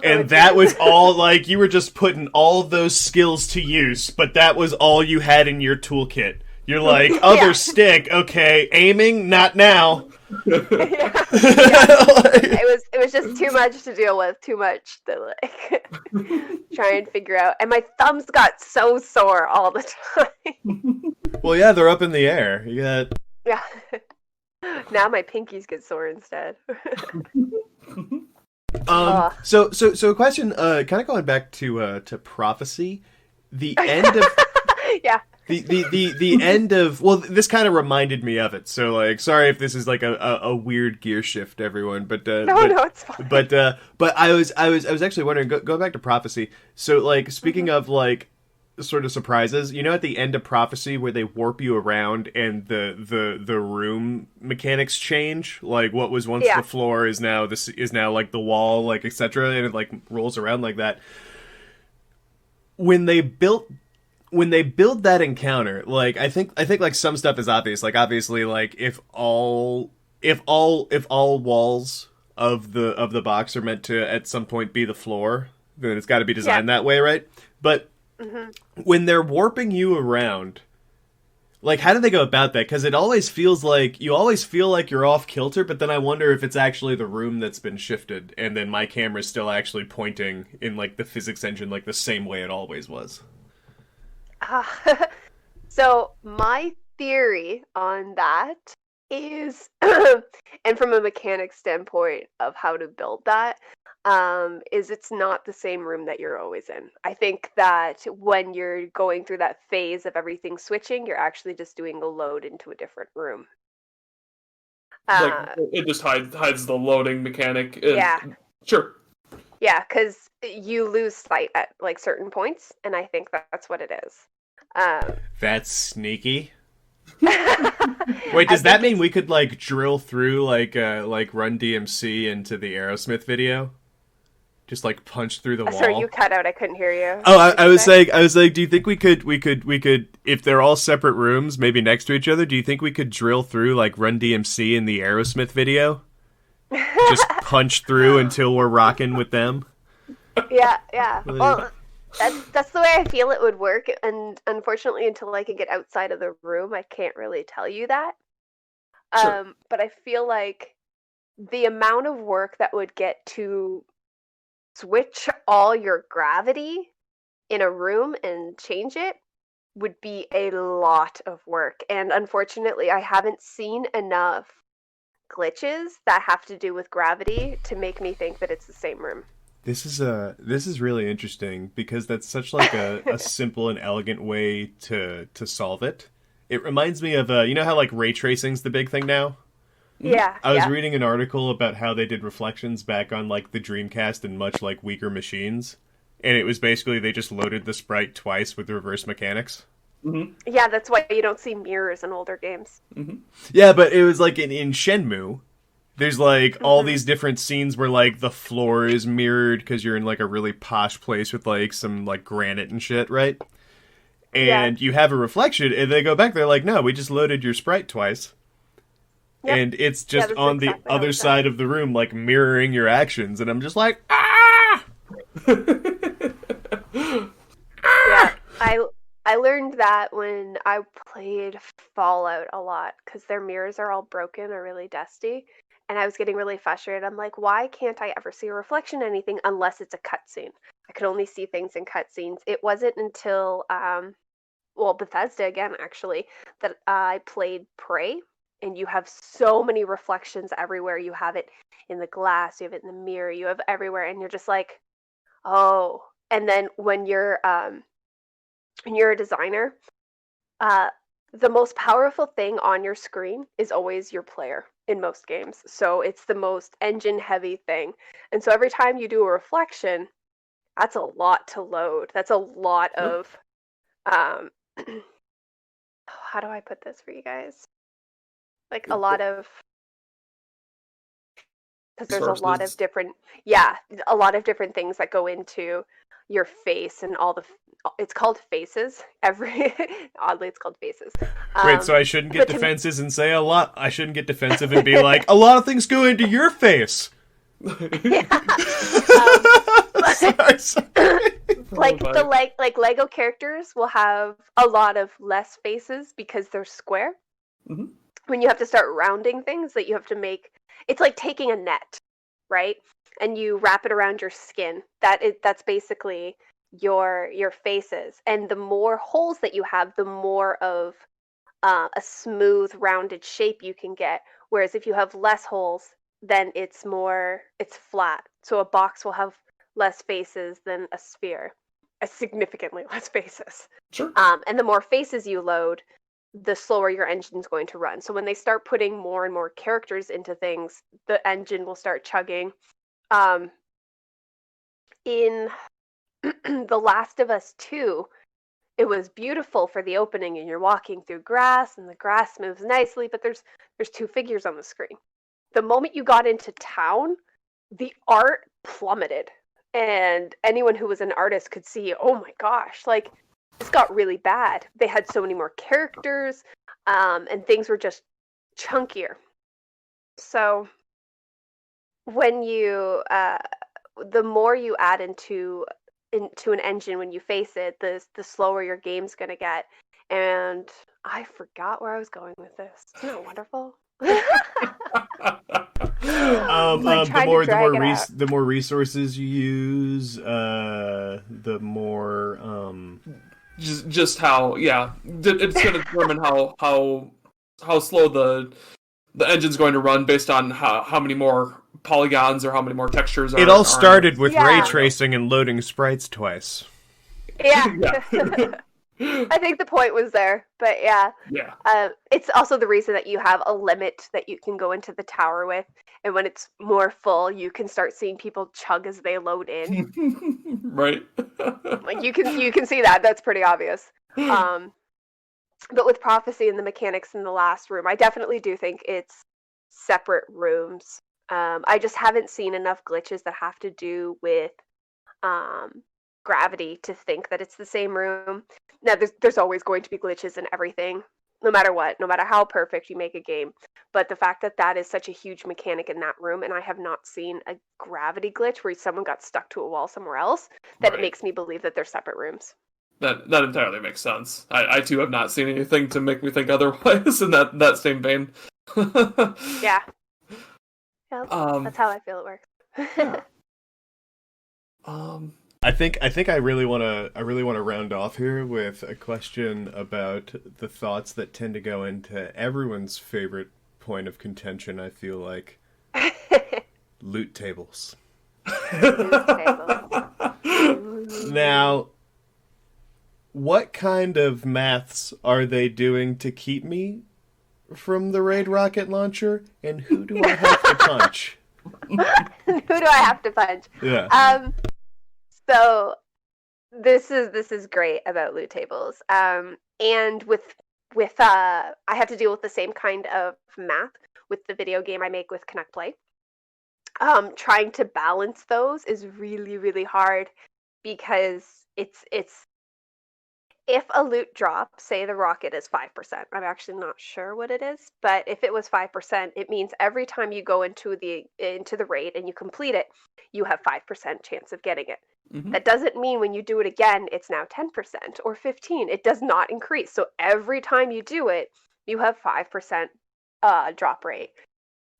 And that was all, like, you were just putting all those skills to use, but that was all you had in your toolkit. You're like, other stick, okay, aiming, not now. Yeah. It was just too much to deal with, too much to like try and figure out. And my thumbs got so sore all the time. Well, yeah, they're up in the air. You got... Yeah. Now my pinkies get sore instead. So a question, kind of going back to Prophecy, the end of yeah. The end of, well, this kind of reminded me of it. So like, sorry if this is like a weird gear shift, everyone. But no, it's fine. But I was actually wondering, go back to Prophecy. So like, speaking of like sort of surprises, you know, at the end of Prophecy where they warp you around and the room mechanics change, like what was once the floor is now like the wall, like etc., and it like rolls around like that. When they build that encounter, like I think like some stuff is obvious. Like obviously, like if all walls of the box are meant to at some point be the floor, then it's got to be designed that way, right? But when they're warping you around, like how do they go about that? Because it always feels like you're off kilter, but then I wonder if it's actually the room that's been shifted, and then my camera's still actually pointing in like the physics engine like the same way it always was. So my theory on that is, and from a mechanic standpoint of how to build that, is it's not the same room that you're always in. I think that when you're going through that phase of everything switching, you're actually just doing a load into a different room. Like it just hides the loading mechanic. Sure. Yeah, because you lose sight at like certain points, and I think that's what it is. That's sneaky. Wait, does that mean we could like drill through like Run DMC into the Aerosmith video? Just like punch through the wall? Sorry, you cut out. I couldn't hear you. Oh, I was like, do you think we could, if they're all separate rooms, maybe next to each other, do you think we could drill through like Run DMC in the Aerosmith video? Just punch through until we're rocking with them? Yeah. Well, that's the way I feel it would work, and unfortunately, until I can get outside of the room, I can't really tell you that. Sure. But I feel like the amount of work that would get to switch all your gravity in a room and change it would be a lot of work. And unfortunately, I haven't seen enough glitches that have to do with gravity to make me think that it's the same room. This is really interesting because that's such like a simple and elegant way to solve it. It reminds me of you know how like ray tracing's the big thing now? Yeah. I was reading an article about how they did reflections back on like the Dreamcast and much like weaker machines. And it was basically they just loaded the sprite twice with reverse mechanics. Mm-hmm. Yeah, that's why you don't see mirrors in older games. Mm-hmm. Yeah, but it was like in Shenmue, there's like all these different scenes where like the floor is mirrored because you're in like a really posh place with like some like granite and shit, right? And you have a reflection, and they go back. They're like, "No, we just loaded your sprite twice." Yep. And it's just on exactly the other side of the room, like mirroring your actions, and I'm just like, ah! Yeah, I learned that when I played Fallout a lot, because their mirrors are all broken or really dusty, and I was getting really frustrated. I'm like, why can't I ever see a reflection in anything unless it's a cutscene? I could only see things in cutscenes. It wasn't until, Bethesda again, actually, that I played Prey. And you have so many reflections everywhere. You have it in the glass, you have it in the mirror, you have everywhere, and you're just like, oh. And then when you're a designer, the most powerful thing on your screen is always your player in most games. So it's the most engine-heavy thing. And so every time you do a reflection, that's a lot to load. That's a lot of, how do I put this for you guys? Like a lot of, because there's a lot of different, a lot of different things that go into your face and all the, it's called faces. Oddly, it's called faces. Great, so I shouldn't get defensive and say a lot. I shouldn't get defensive and be like, a lot of things go into your face. Yeah. Sorry. Like Lego characters will have a lot of less faces because they're square. Mm-hmm. When you have to start rounding things that you have to make, it's like taking a net, right? And you wrap it around your skin. That's basically your faces. And the more holes that you have, the more of a smooth, rounded shape you can get. Whereas if you have less holes, then it's flat. So a box will have less faces than a sphere, significantly less faces. Sure. And the more faces you load, the slower your engine's going to run. So when they start putting more and more characters into things, the engine will start chugging. In The Last of Us 2, it was beautiful for the opening, and you're walking through grass, and the grass moves nicely, but there's two figures on the screen. The moment you got into town, the art plummeted. And anyone who was an artist could see, oh my gosh, like, this got really bad. They had so many more characters, and things were just chunkier. So when you, the more you add into an engine when you face it, the slower your game's gonna get. And I forgot where I was going with this. Isn't that wonderful? The more resources you use, the more just how it's going to determine how slow the engine's going to run based on how many more polygons or how many more textures. It all started with ray tracing and loading sprites twice. Yeah. I think the point was there, but yeah. It's also the reason that you have a limit that you can go into the tower with, and when it's more full, you can start seeing people chug as they load in. Right. Like you can see that. That's pretty obvious. But with Prophecy and the mechanics in the last room, I definitely do think it's separate rooms. I just haven't seen enough glitches that have to do with gravity to think that it's the same room. Now, there's always going to be glitches in everything, no matter what, no matter how perfect you make a game. But the fact that is such a huge mechanic in that room, and I have not seen a gravity glitch where someone got stuck to a wall somewhere else, that it makes me believe that they're separate rooms. That entirely makes sense. I too have not seen anything to make me think otherwise in that same vein. Yeah. That's how I feel it works. I think I really want to round off here with a question about the thoughts that tend to go into everyone's favorite point of contention, I feel like. Loot tables. Loot tables. Now, what kind of maths are they doing to keep me from the Raid rocket launcher, and who do I have to punch? Who do I have to punch? Yeah. So this is great about loot tables. And with I have to deal with the same kind of math with the video game I make with Connect Play. Trying to balance those is really, really hard because it's if a loot drop, say the rocket is 5%, I'm actually not sure what it is, but if it was 5%, it means every time you go into the raid and you complete it, you have 5% chance of getting it. Mm-hmm. That doesn't mean when you do it again, it's now 10% or 15. It does not increase. So every time you do it, you have 5% drop rate.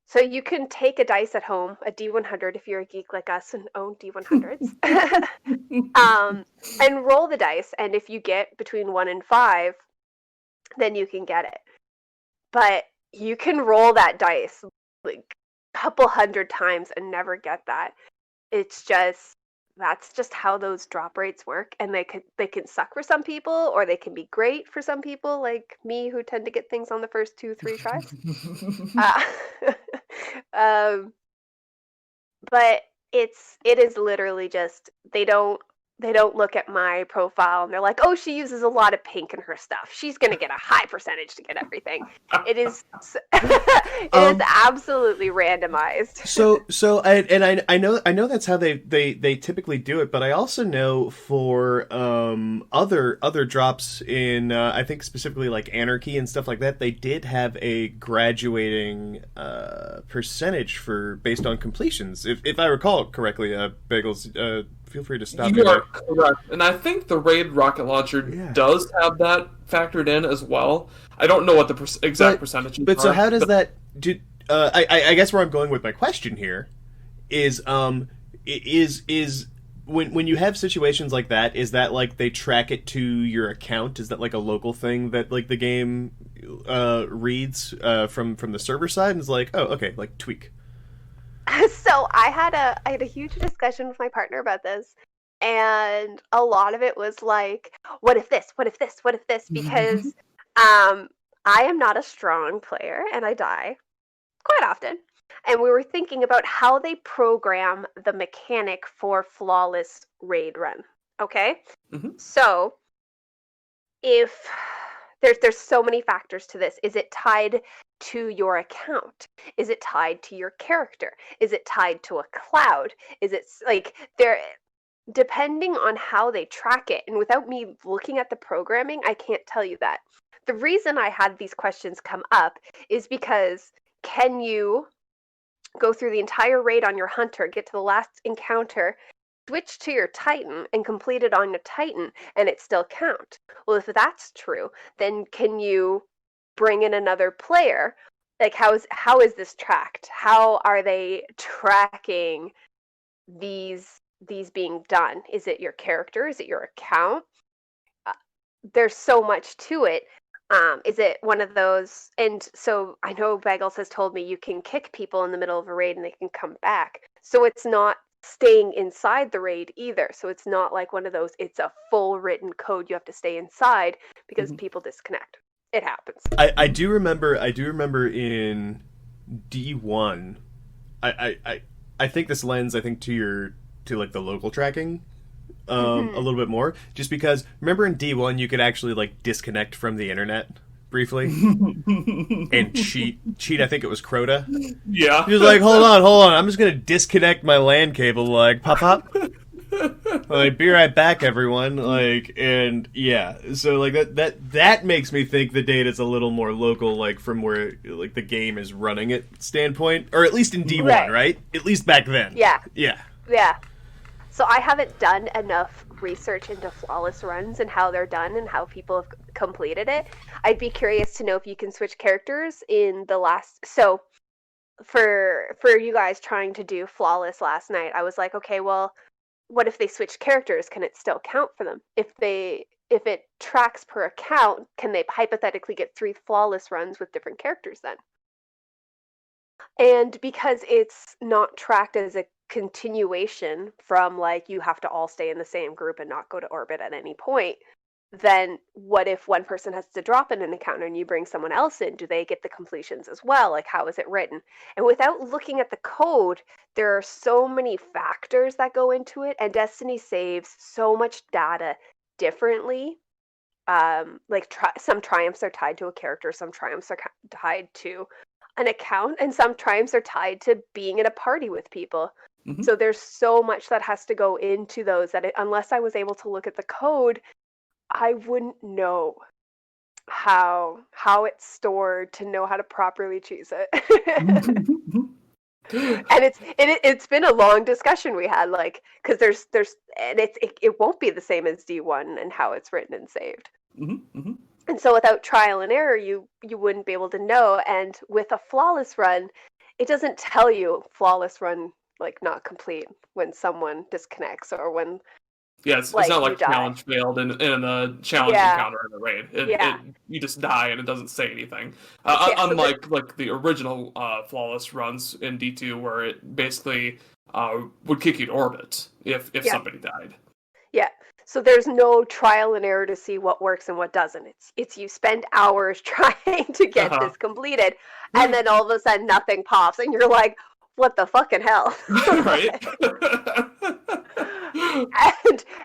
So you can take a dice at home, a D100 if you're a geek like us and own D100s, and roll the dice. And if you get between 1 and 5, then you can get it. But you can roll that dice like a couple hundred times and never get that. It's just, that's just how those drop rates work, and they can suck for some people, or they can be great for some people like me who tend to get things on the first 2-3 tries. But it is literally just they don't look at my profile and they're like, oh, she uses a lot of pink in her stuff, she's gonna get a high percentage to get everything. It is it is absolutely randomized. I know that's how they typically do it, but I also know for other drops in I think specifically like Anarchy and stuff like that, they did have a graduating percentage for based on completions, if I recall correctly. Bagels, feel free to stop me. You are correct, and I think the Raid rocket launcher does have that factored in as well. I don't know what the exact percentage is. But so how does that do? I guess where I'm going with my question here is when you have situations like that, is that like they track it to your account? Is that like a local thing that like the game reads from the server side and is like, oh, okay, like tweak? So I had a huge discussion with my partner about this, and a lot of it was like, what if this? What if this? What if this? Because I am not a strong player and I die quite often. And we were thinking about how they program the mechanic for flawless raid run. Okay? Mm-hmm. So if there's so many factors to this. Is it tied to your account? Is it tied to your character? Is it tied to a cloud? Is it like there? Depending on how they track it, and without me looking at the programming, I can't tell you that. The reason I had these questions come up is because can you go through the entire raid on your hunter, get to the last encounter, switch to your Titan and complete it on your Titan and it still count? Well, if that's true, then can you bring in another player? Like how is this tracked? How are they tracking these being done? Is it your character? Is it your account? There's so much to it. Is it one of those? And so I know Bagels has told me you can kick people in the middle of a raid and they can come back. So it's not staying inside the raid either. So it's not like one of those, it's a full written code you have to stay inside because people disconnect. It happens. I do remember in D1, I think this lends to like the local tracking a little bit more, just because remember in D1 you could actually like disconnect from the internet briefly and cheat. I think it was Crota. Yeah. He was like, hold on, I'm just gonna disconnect my LAN cable, like pop. Like, be right back, everyone. Like, and yeah, so like that makes me think the data's a little more local, like from where like the game is running it standpoint, or at least in D1, right? At least back then. Yeah. So I haven't done enough research into flawless runs and how they're done and how people have completed it. I'd be curious to know if you can switch characters in the last. So for you guys trying to do flawless last night, I was like, okay, well, what if they switch characters? Can it still count for them? If it tracks per account, can they hypothetically get 3 flawless runs with different characters then? And because it's not tracked as a continuation from like you have to all stay in the same group and not go to orbit at any point, then what if one person has to drop in an encounter and you bring someone else in? Do they get the completions as well? Like, how is it written? And without looking at the code, there are so many factors that go into it, and Destiny saves so much data differently. Like some triumphs are tied to a character, some triumphs are tied to an account, and some triumphs are tied to being in a party with people. Mhm. So there's so much that has to go into those that unless I was able to look at the code, I wouldn't know how it's stored to know how to properly choose it. And it's been a long discussion we had, like, because there's and it won't be the same as D1 and how it's written and saved. And so without trial and error, you wouldn't be able to know. And with a flawless run, it doesn't tell you flawless run, like, not complete when someone disconnects or when Yeah, it's like, not you like die. challenge failed in a challenge Yeah. encounter in the raid. Yeah. You just die and it doesn't say anything. Yeah, so Unlike like the original flawless runs in D2, where it basically would kick you to orbit if Yeah. somebody died. Yeah. So there's no trial and error to see what works and what doesn't. It's you spend hours trying to get this completed, and then all of a sudden nothing pops, and you're like, what the fucking hell? Right?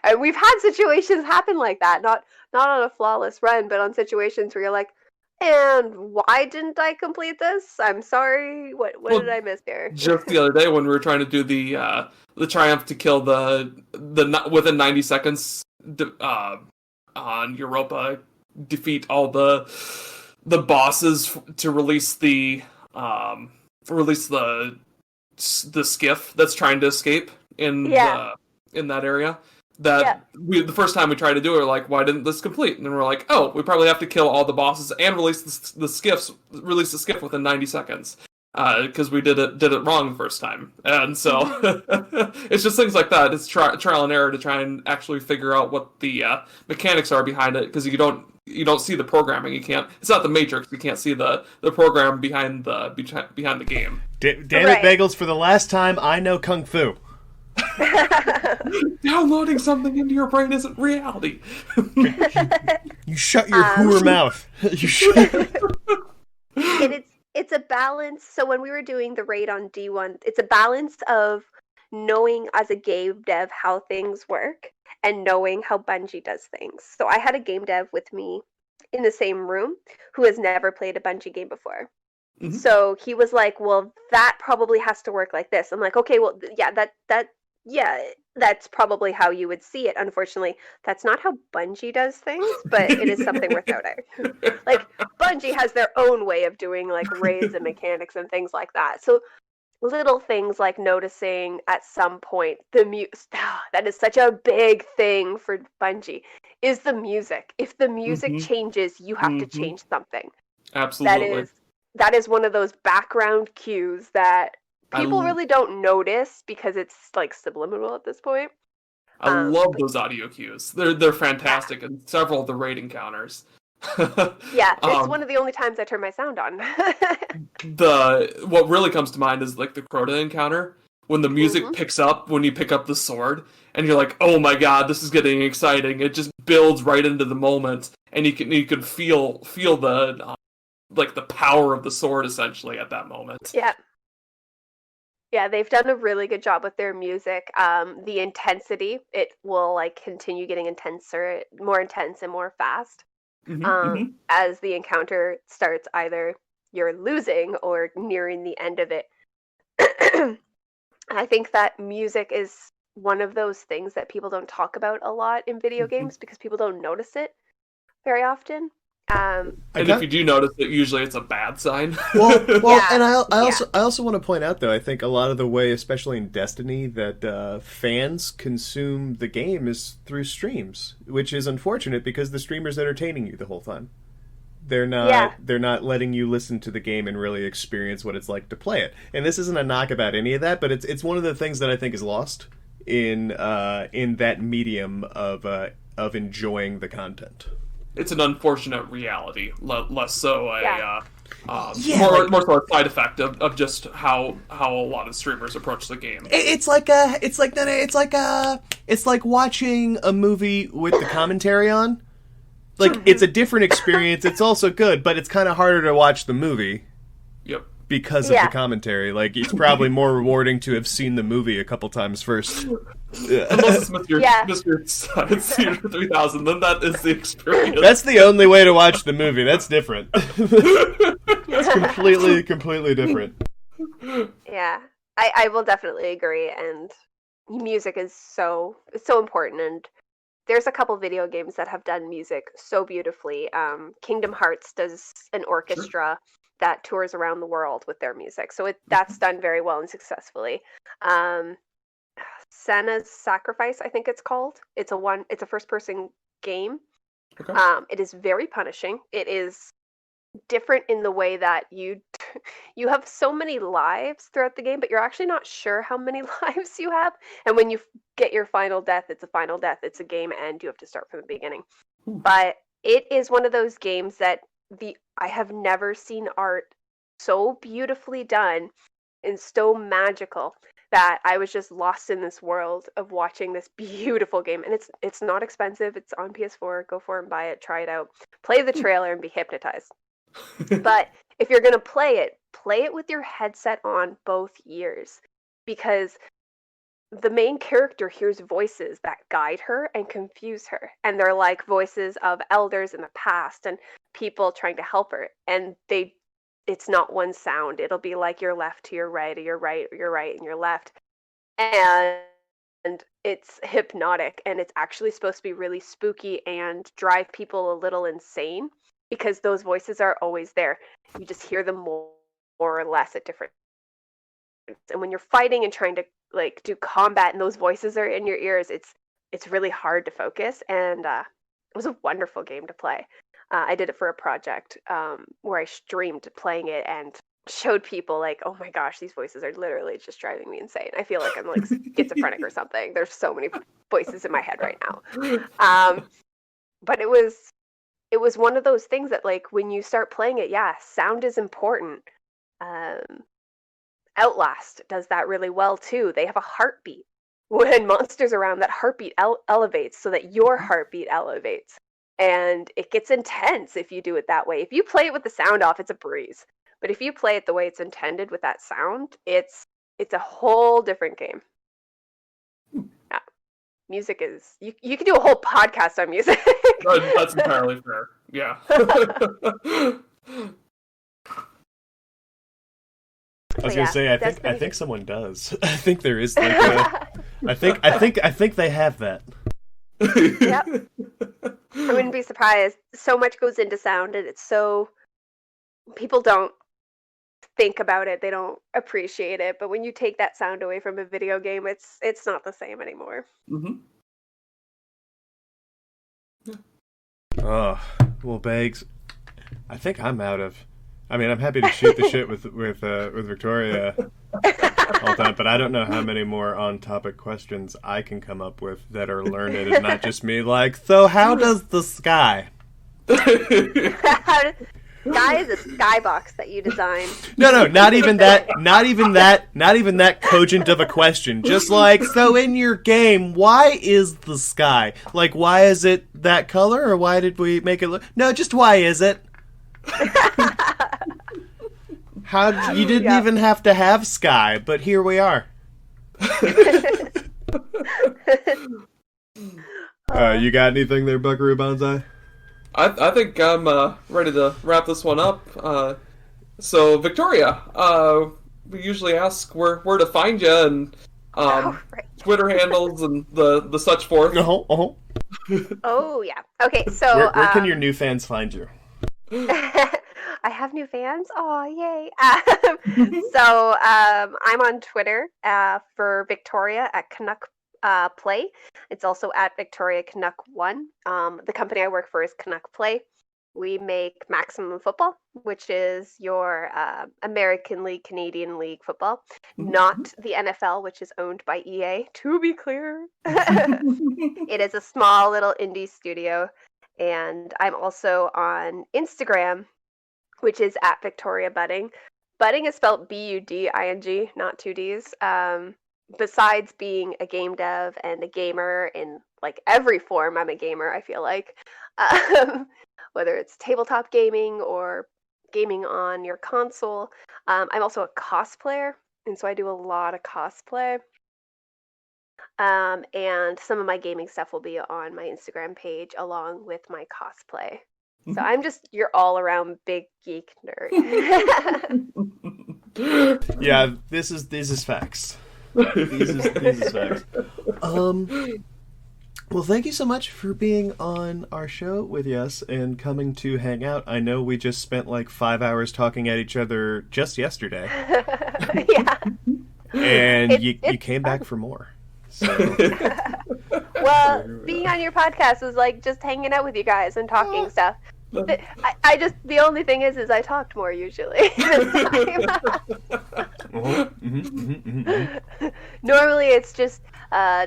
And we've had situations happen like that, not on a flawless run, but on situations where you're like, and why didn't I complete this? I'm sorry. What did I miss here? Just the other day when we were trying to do the triumph to kill the within 90 seconds on Europa, defeat all the bosses to release the skiff that's trying to escape in that area. The first time we tried to do it, we're like, why didn't this complete? And then we're like, oh, we probably have to kill all the bosses and release the skiff within 90 seconds. Because we did it wrong the first time. And so it's just things like that. It's trial and error to try and actually figure out what the mechanics are behind it, because you don't see the programming. You can't. It's not the Matrix. You can't see the program behind the game. Damn it, Bagels! For the last time, I know Kung Fu. Downloading something into your brain isn't reality. You shut your hooer mouth. You shut. And it's a balance. So when we were doing the raid on D1, it's a balance of knowing as a game dev how things work and knowing how Bungie does things. So I had a game dev with me in the same room who has never played a Bungie game before. Mm-hmm. So he was like, well, that probably has to work like this. I'm like, okay, well, that's probably how you would see it. Unfortunately, that's not how Bungie does things, but it is something worth noting. Like, Bungie has their own way of doing, like, raids and mechanics and things like that. So little things like noticing at some point that is such a big thing for Bungie, is the music. If the music changes, you have to change something. Absolutely. That is one of those background cues that people really don't notice because it's like subliminal at this point. I love those audio cues. They're fantastic in several of the raid encounters. Yeah, it's one of the only times I turn my sound on. What really comes to mind is like the Crota encounter, when the music picks up when you pick up the sword, and you're like, oh my god, this is getting exciting. It just builds right into the moment, and you can feel the like the power of the sword essentially at that moment. Yeah, they've done a really good job with their music. The intensity, it will like continue getting more intense and more fast. As the encounter starts, either you're losing or nearing the end of it. I think that music is one of those things that people don't talk about a lot in video games because people don't notice it very often. And if you do notice it, usually it's a bad sign. Well, and I also want to point out, though, I think a lot of the way, especially in Destiny, that fans consume the game is through streams, which is unfortunate because the streamer's entertaining you the whole time. They're not letting you listen to the game and really experience what it's like to play it. And this isn't a knock about any of that, but it's one of the things that I think is lost in that medium of enjoying the content. it's an unfortunate reality, less so a Yeah, more so a side effect of just how a lot of streamers approach the game. it's like watching a movie with the commentary on. Like, it's a different experience. It's also good, but it's kind of harder to watch the movie. Yep. Because of the commentary. Like, it's probably more rewarding to have seen the movie a couple times first. Unless it's Mr. Theater 3000, then that is the experience. That's the only way to watch the movie. That's different. That's completely different. Yeah, I will definitely agree, and music is so important, and there's a couple video games that have done music so beautifully. Kingdom Hearts does an orchestra that tours around the world with their music, so that's done very well and successfully. Senna's Sacrifice, I think it's called. It's a first-person game. Okay. It is very punishing. It is different in the way that you have so many lives throughout the game, but you're actually not sure how many lives you have. And when you get your final death, it's a final death. It's a game end. You have to start from the beginning. But it is one of those games that I have never seen art so beautifully done and so magical that I was just lost in this world of watching this beautiful game. And it's not expensive. It's on PS4. Go for it and buy it. Try it out. Play the trailer and be hypnotized. But if you're going to play it with your headset on both ears, because the main character hears voices that guide her and confuse her, and they're like voices of elders in the past and people trying to help her, and it's not one sound. It'll be like your left to your right, or your right and your left, and it's hypnotic, and it's actually supposed to be really spooky and drive people a little insane, because those voices are always there. You just hear them more or less at different times. And when you're fighting and trying to like do combat and those voices are in your ears, it's really hard to focus. And it was a wonderful game to play. I did it for a project where I streamed playing it and showed people like, oh my gosh, these voices are literally just driving me insane. I feel like I'm like schizophrenic or something. There's so many voices in my head right now. But it was one of those things that, like, when you start playing it, sound is important. Outlast does that really well, too. They have a heartbeat. When monsters are around, that heartbeat elevates so that your heartbeat elevates. And it gets intense if you do it that way. If you play it with the sound off, it's a breeze. But if you play it the way it's intended with that sound, it's a whole different game. Yeah. Music is... You can do a whole podcast on music. That's entirely fair. Yeah. I was gonna say, I think someone does. I think there is like I think they have that. Yep. I wouldn't be surprised. So much goes into sound, and it's so people don't think about it. They don't appreciate it. But when you take that sound away from a video game, it's not the same anymore. Mm-hmm. Oh, well, Bags, I think I'm out of... I mean, I'm happy to shoot the shit with Victoria all the time, but I don't know how many more on-topic questions I can come up with that are learned and not just me like, so how does the sky? Sky is a skybox that you designed. No, not even that cogent of a question. Just like, so in your game, why is the sky? Like, why is it that color, or why did we make it look... No, just why is it? How you didn't even have to have sky, but here we are. You got anything there, Buckaroo Banzai? I think I'm ready to wrap this one up. So, Victoria, we usually ask where to find you and Twitter handles and the such forth. Oh yeah. Okay, so where can your new fans find you? I have new fans. Oh, yay. So I'm on Twitter for Victoria at Canuck Play. It's also at Victoria Canuck 1. The company I work for is Canuck Play. We make Maximum Football, which is your American League, Canadian League football, not the NFL, which is owned by EA, to be clear. It is a small little indie studio. And I'm also on Instagram, which is at Victoria Budding. Budding is spelled Buding, not two Ds. Besides being a game dev and a gamer in like every form, I'm a gamer, I feel like. Whether it's tabletop gaming or gaming on your console. I'm also a cosplayer, and so I do a lot of cosplay. And some of my gaming stuff will be on my Instagram page along with my cosplay. So I'm just your all-around big geek nerd. Yeah, this is facts. These is facts. Well, thank you so much for being on our show with us and coming to hang out. I know we just spent like 5 hours talking at each other just yesterday. Yeah. And you came back for more. So. Well, being on your podcast is like just hanging out with you guys and talking stuff. The only thing is I talked more usually this time. Normally it's just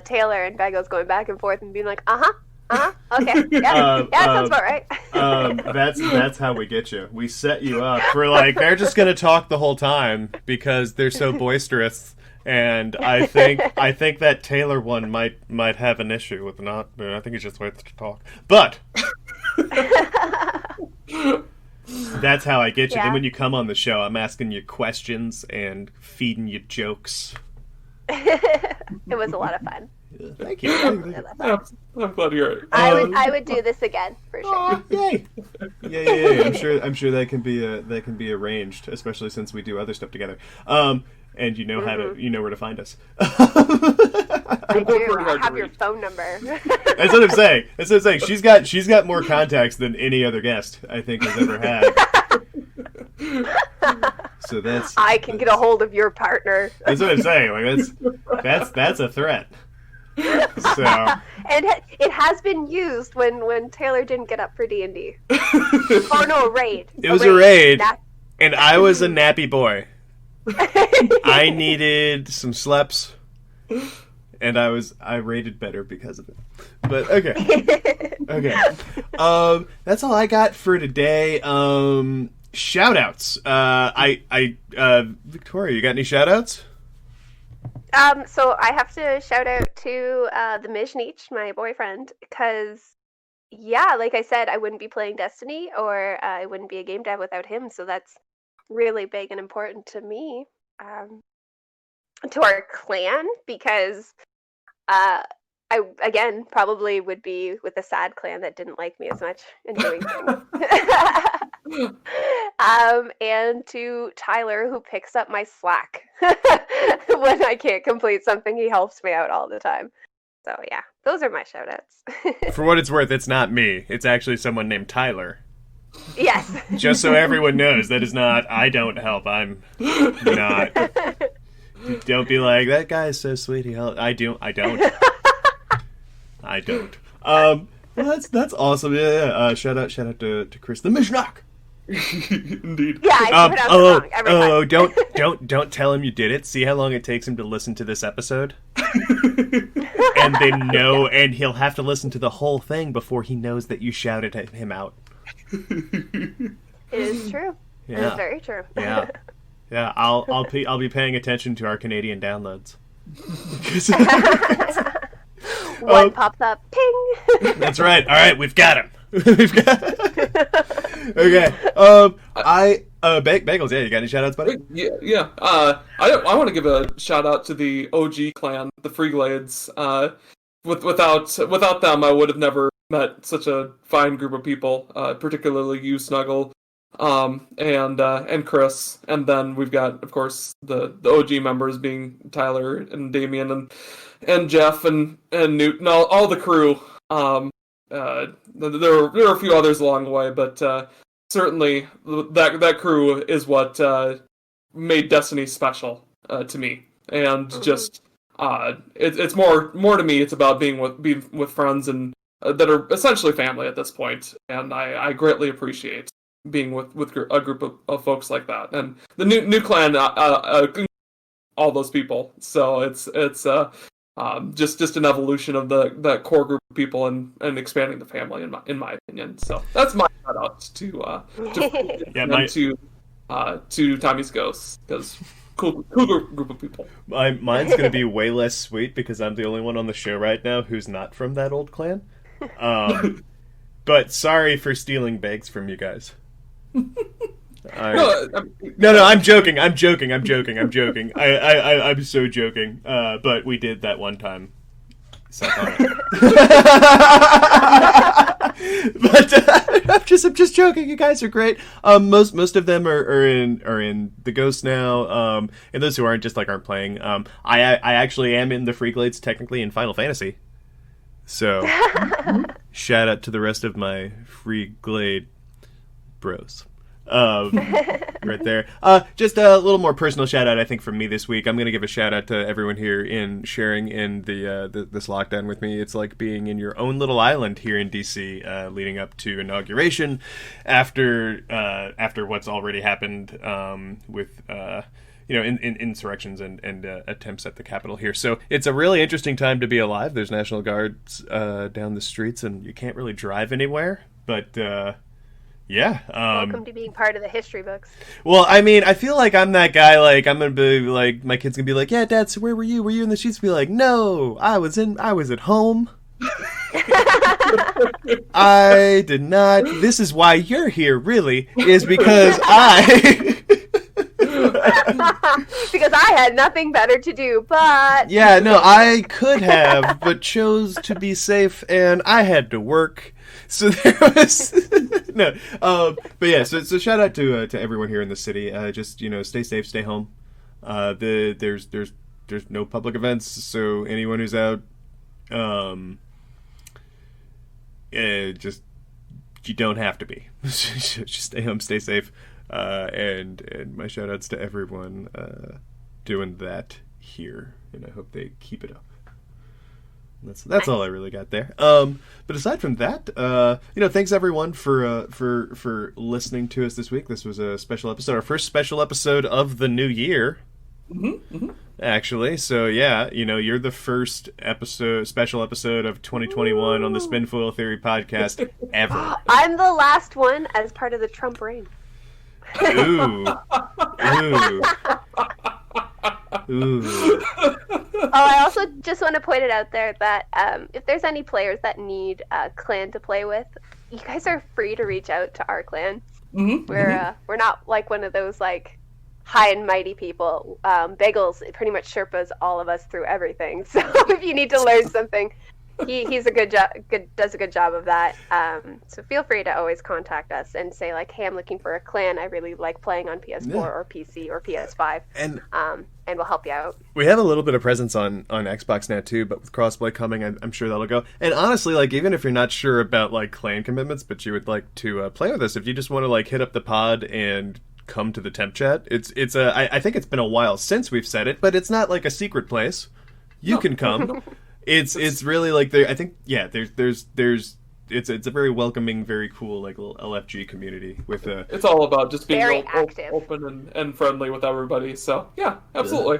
Taylor and Bagels going back and forth and being like, okay, yeah, sounds about right. That's how we get you. We set you up. We're like, they're just gonna talk the whole time because they're so boisterous. And I think that Taylor one might have an issue with not. I think he just waits to talk. But that's how I get you. Yeah. Then when you come on the show, I'm asking you questions and feeding you jokes. It was a lot of fun. Yeah, thank you. I'm glad you're. I would do this again for sure. Oh, yay! Yeah. I'm sure that can be arranged, especially since we do other stuff together. And you know where to find us. I do. I have your phone number. That's what I'm saying. She's got more contacts than any other guest I think has ever had. So I can get a hold of your partner. That's what I'm saying. Like that's a threat. So. And it has been used when Taylor didn't get up for D&D. Oh no, a raid. It was a raid, and I was a nappy boy. I needed some sleps, and I rated better because of it. But okay. That's all I got for today. Shout-outs. Victoria, you got any shout-outs? So I have to shout out to the Mijnich, my boyfriend, because yeah, like I said, I wouldn't be playing Destiny or I wouldn't be a game dev without him. So that's really big and important to me, to our clan, because I again probably would be with a sad clan that didn't like me as much in doing things. And to Tyler, who picks up my slack when I can't complete something. He helps me out all the time. So yeah, those are my shout-outs. For what it's worth, it's not me. It's actually someone named Tyler. Yes. Just so everyone knows, that is not, I don't help. I'm not. Don't be like, that guy is so sweet. He helped. I don't. Well, that's awesome. Yeah. Shout out to Chris the Mishnak. Indeed. Yeah, I pronounced it wrong every time. Don't tell him you did it. See how long it takes him to listen to this episode. And then know, and he'll have to listen to the whole thing before he knows that you shouted at him out. It is true. Yeah. It is very true. Yeah. I'll be paying attention to our Canadian downloads. One pops up, ping. That's right. All right, we've got him. Okay. Bagels. Yeah, you got any shout outs, buddy? Yeah. I want to give a shout out to the OG clan, the Freeglades. Without them, I would have never met such a fine group of people. Particularly you, Snuggle, and Chris, and then we've got, of course, the OG members being Tyler and Damien and Jeff and Newt and all the crew. There were a few others along the way, but certainly that crew is what made Destiny special to me, and just it's more to me. It's about being with friends and that are essentially family at this point, and I greatly appreciate being with a group of folks like that, and the new clan, all those people. So it's just an evolution of the core group of people and expanding the family in my opinion. So that's my shout out to Tommy's Ghosts, because cool group of people. Mine's gonna be way less sweet because I'm the only one on the show right now who's not from that old clan. But sorry for stealing bags from you guys. No, I'm joking. I'm so joking. But we did that one time. But I'm just joking. You guys are great. Most of them are in the Ghost now. And those who aren't aren't playing. I actually am in the Free Glades technically in Final Fantasy. So shout out to the rest of my Free Glade bros. Right there. Just a little more personal shout out, I think, from me this week. I'm going to give a shout out to everyone here in sharing in this lockdown with me. It's like being in your own little island here in DC, leading up to inauguration, after what's already happened with insurrections and attempts at the Capitol here. So it's a really interesting time to be alive. There's National Guards down the streets, and you can't really drive anywhere, but. Yeah. Welcome to being part of the history books. Well, I mean, I feel like I'm that guy. Like, I'm gonna be like, my kid's gonna be like, "Yeah, Dad. So where were you? Were you in the sheets?" Be like, "No, I was at home. I did not. This is why you're here. Really, is because because I had nothing better to do. But yeah, no, I could have, but chose to be safe, and I had to work." So there was no, but yeah. So shout out to everyone here in the city. Just stay safe, stay home. There's no public events, so anyone who's out, just you don't have to be. Just stay home, stay safe, and my shout outs to everyone doing that here, and I hope they keep it up. That's all I really got there. But aside from that, thanks everyone for listening to us this week. This was a special episode, our first special episode of the new year. Actually, so yeah, you're the first special episode of 2021 on the Spinfoil Theory podcast ever. I'm the last one as part of the Trump reign. Ooh. Oh, I also just want to point it out there that if there's any players that need a clan to play with, you guys are free to reach out to our clan. We're not like one of those like high and mighty people. Bagels pretty much Sherpas all of us through everything. So if you need to learn something, he's a does a good job of that. So feel free to always contact us and say like, hey, I'm looking for a clan. I really like playing on PS4 or PC or PS5, and we'll help you out. We have a little bit of presence on Xbox now too, but with crossplay coming, I'm sure that'll go. And honestly, like even if you're not sure about like clan commitments, but you would like to play with us, if you just want to like hit up the pod and come to the temp chat, I think it's been a while since we've said it, but it's not like a secret place. You can come. It's really like I think there's it's a very welcoming, very cool like little LFG community with it's all about just being very active, open and friendly with everybody. So yeah, absolutely.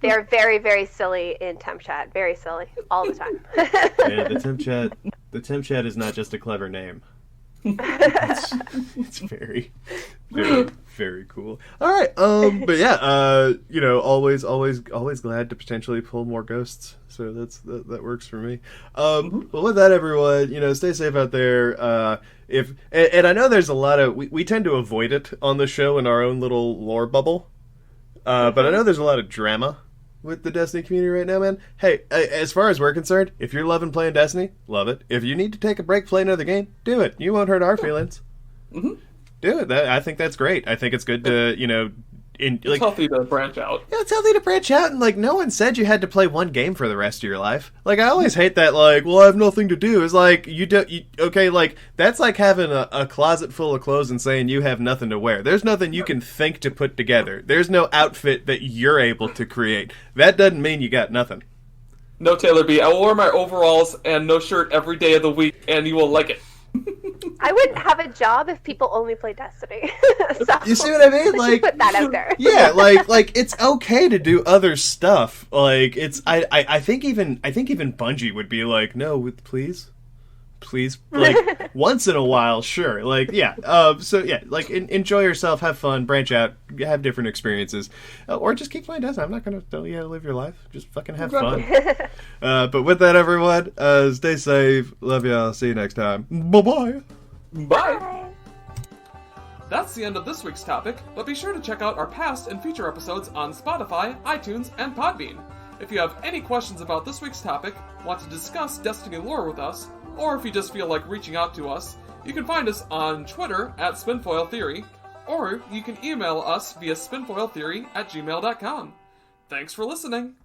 They're very, very silly in temp chat. Very silly all the time. Yeah, the temp chat is not just a clever name. It's very, very, very cool. All right, but yeah, always glad to potentially pull more ghosts. So that works for me. But with that, everyone, stay safe out there. And I know there's a lot of we tend to avoid it on the show in our own little lore bubble. But I know there's a lot of drama with the Destiny community right now, man. Hey, as far as we're concerned, if you're loving playing Destiny, love it. If you need to take a break, play another game, do it. You won't hurt our feelings. Do it. I think that's great. I think it's good to, it's healthy to branch out. Yeah, it's healthy to branch out, and like no one said you had to play one game for the rest of your life. Like I always hate that. Like, well, I have nothing to do. It's like like that's like having a closet full of clothes and saying you have nothing to wear. There's nothing you can think to put together. There's no outfit that you're able to create. That doesn't mean you got nothing. No, Taylor-B. I will wear my overalls and no shirt every day of the week, and you will like it. I wouldn't have a job if people only play Destiny. So, You see what I mean? let's Like, just put that out there. yeah, like it's okay to do other stuff. Like it's I think even Bungie would be like, no, please, like once in a while, sure. Like yeah, so yeah, like enjoy yourself, have fun, branch out, have different experiences, or just keep playing Destiny. I'm not gonna tell you how to live your life. Just fucking have fun. But with that, everyone, stay safe. Love y'all. See you next time. Bye-bye. Bye! That's the end of this week's topic, but be sure to check out our past and future episodes on Spotify, iTunes, and Podbean. If you have any questions about this week's topic, want to discuss Destiny lore with us, or if you just feel like reaching out to us, you can find us on Twitter at Spinfoil Theory, or you can email us via spinfoiltheory@gmail.com. Thanks for listening!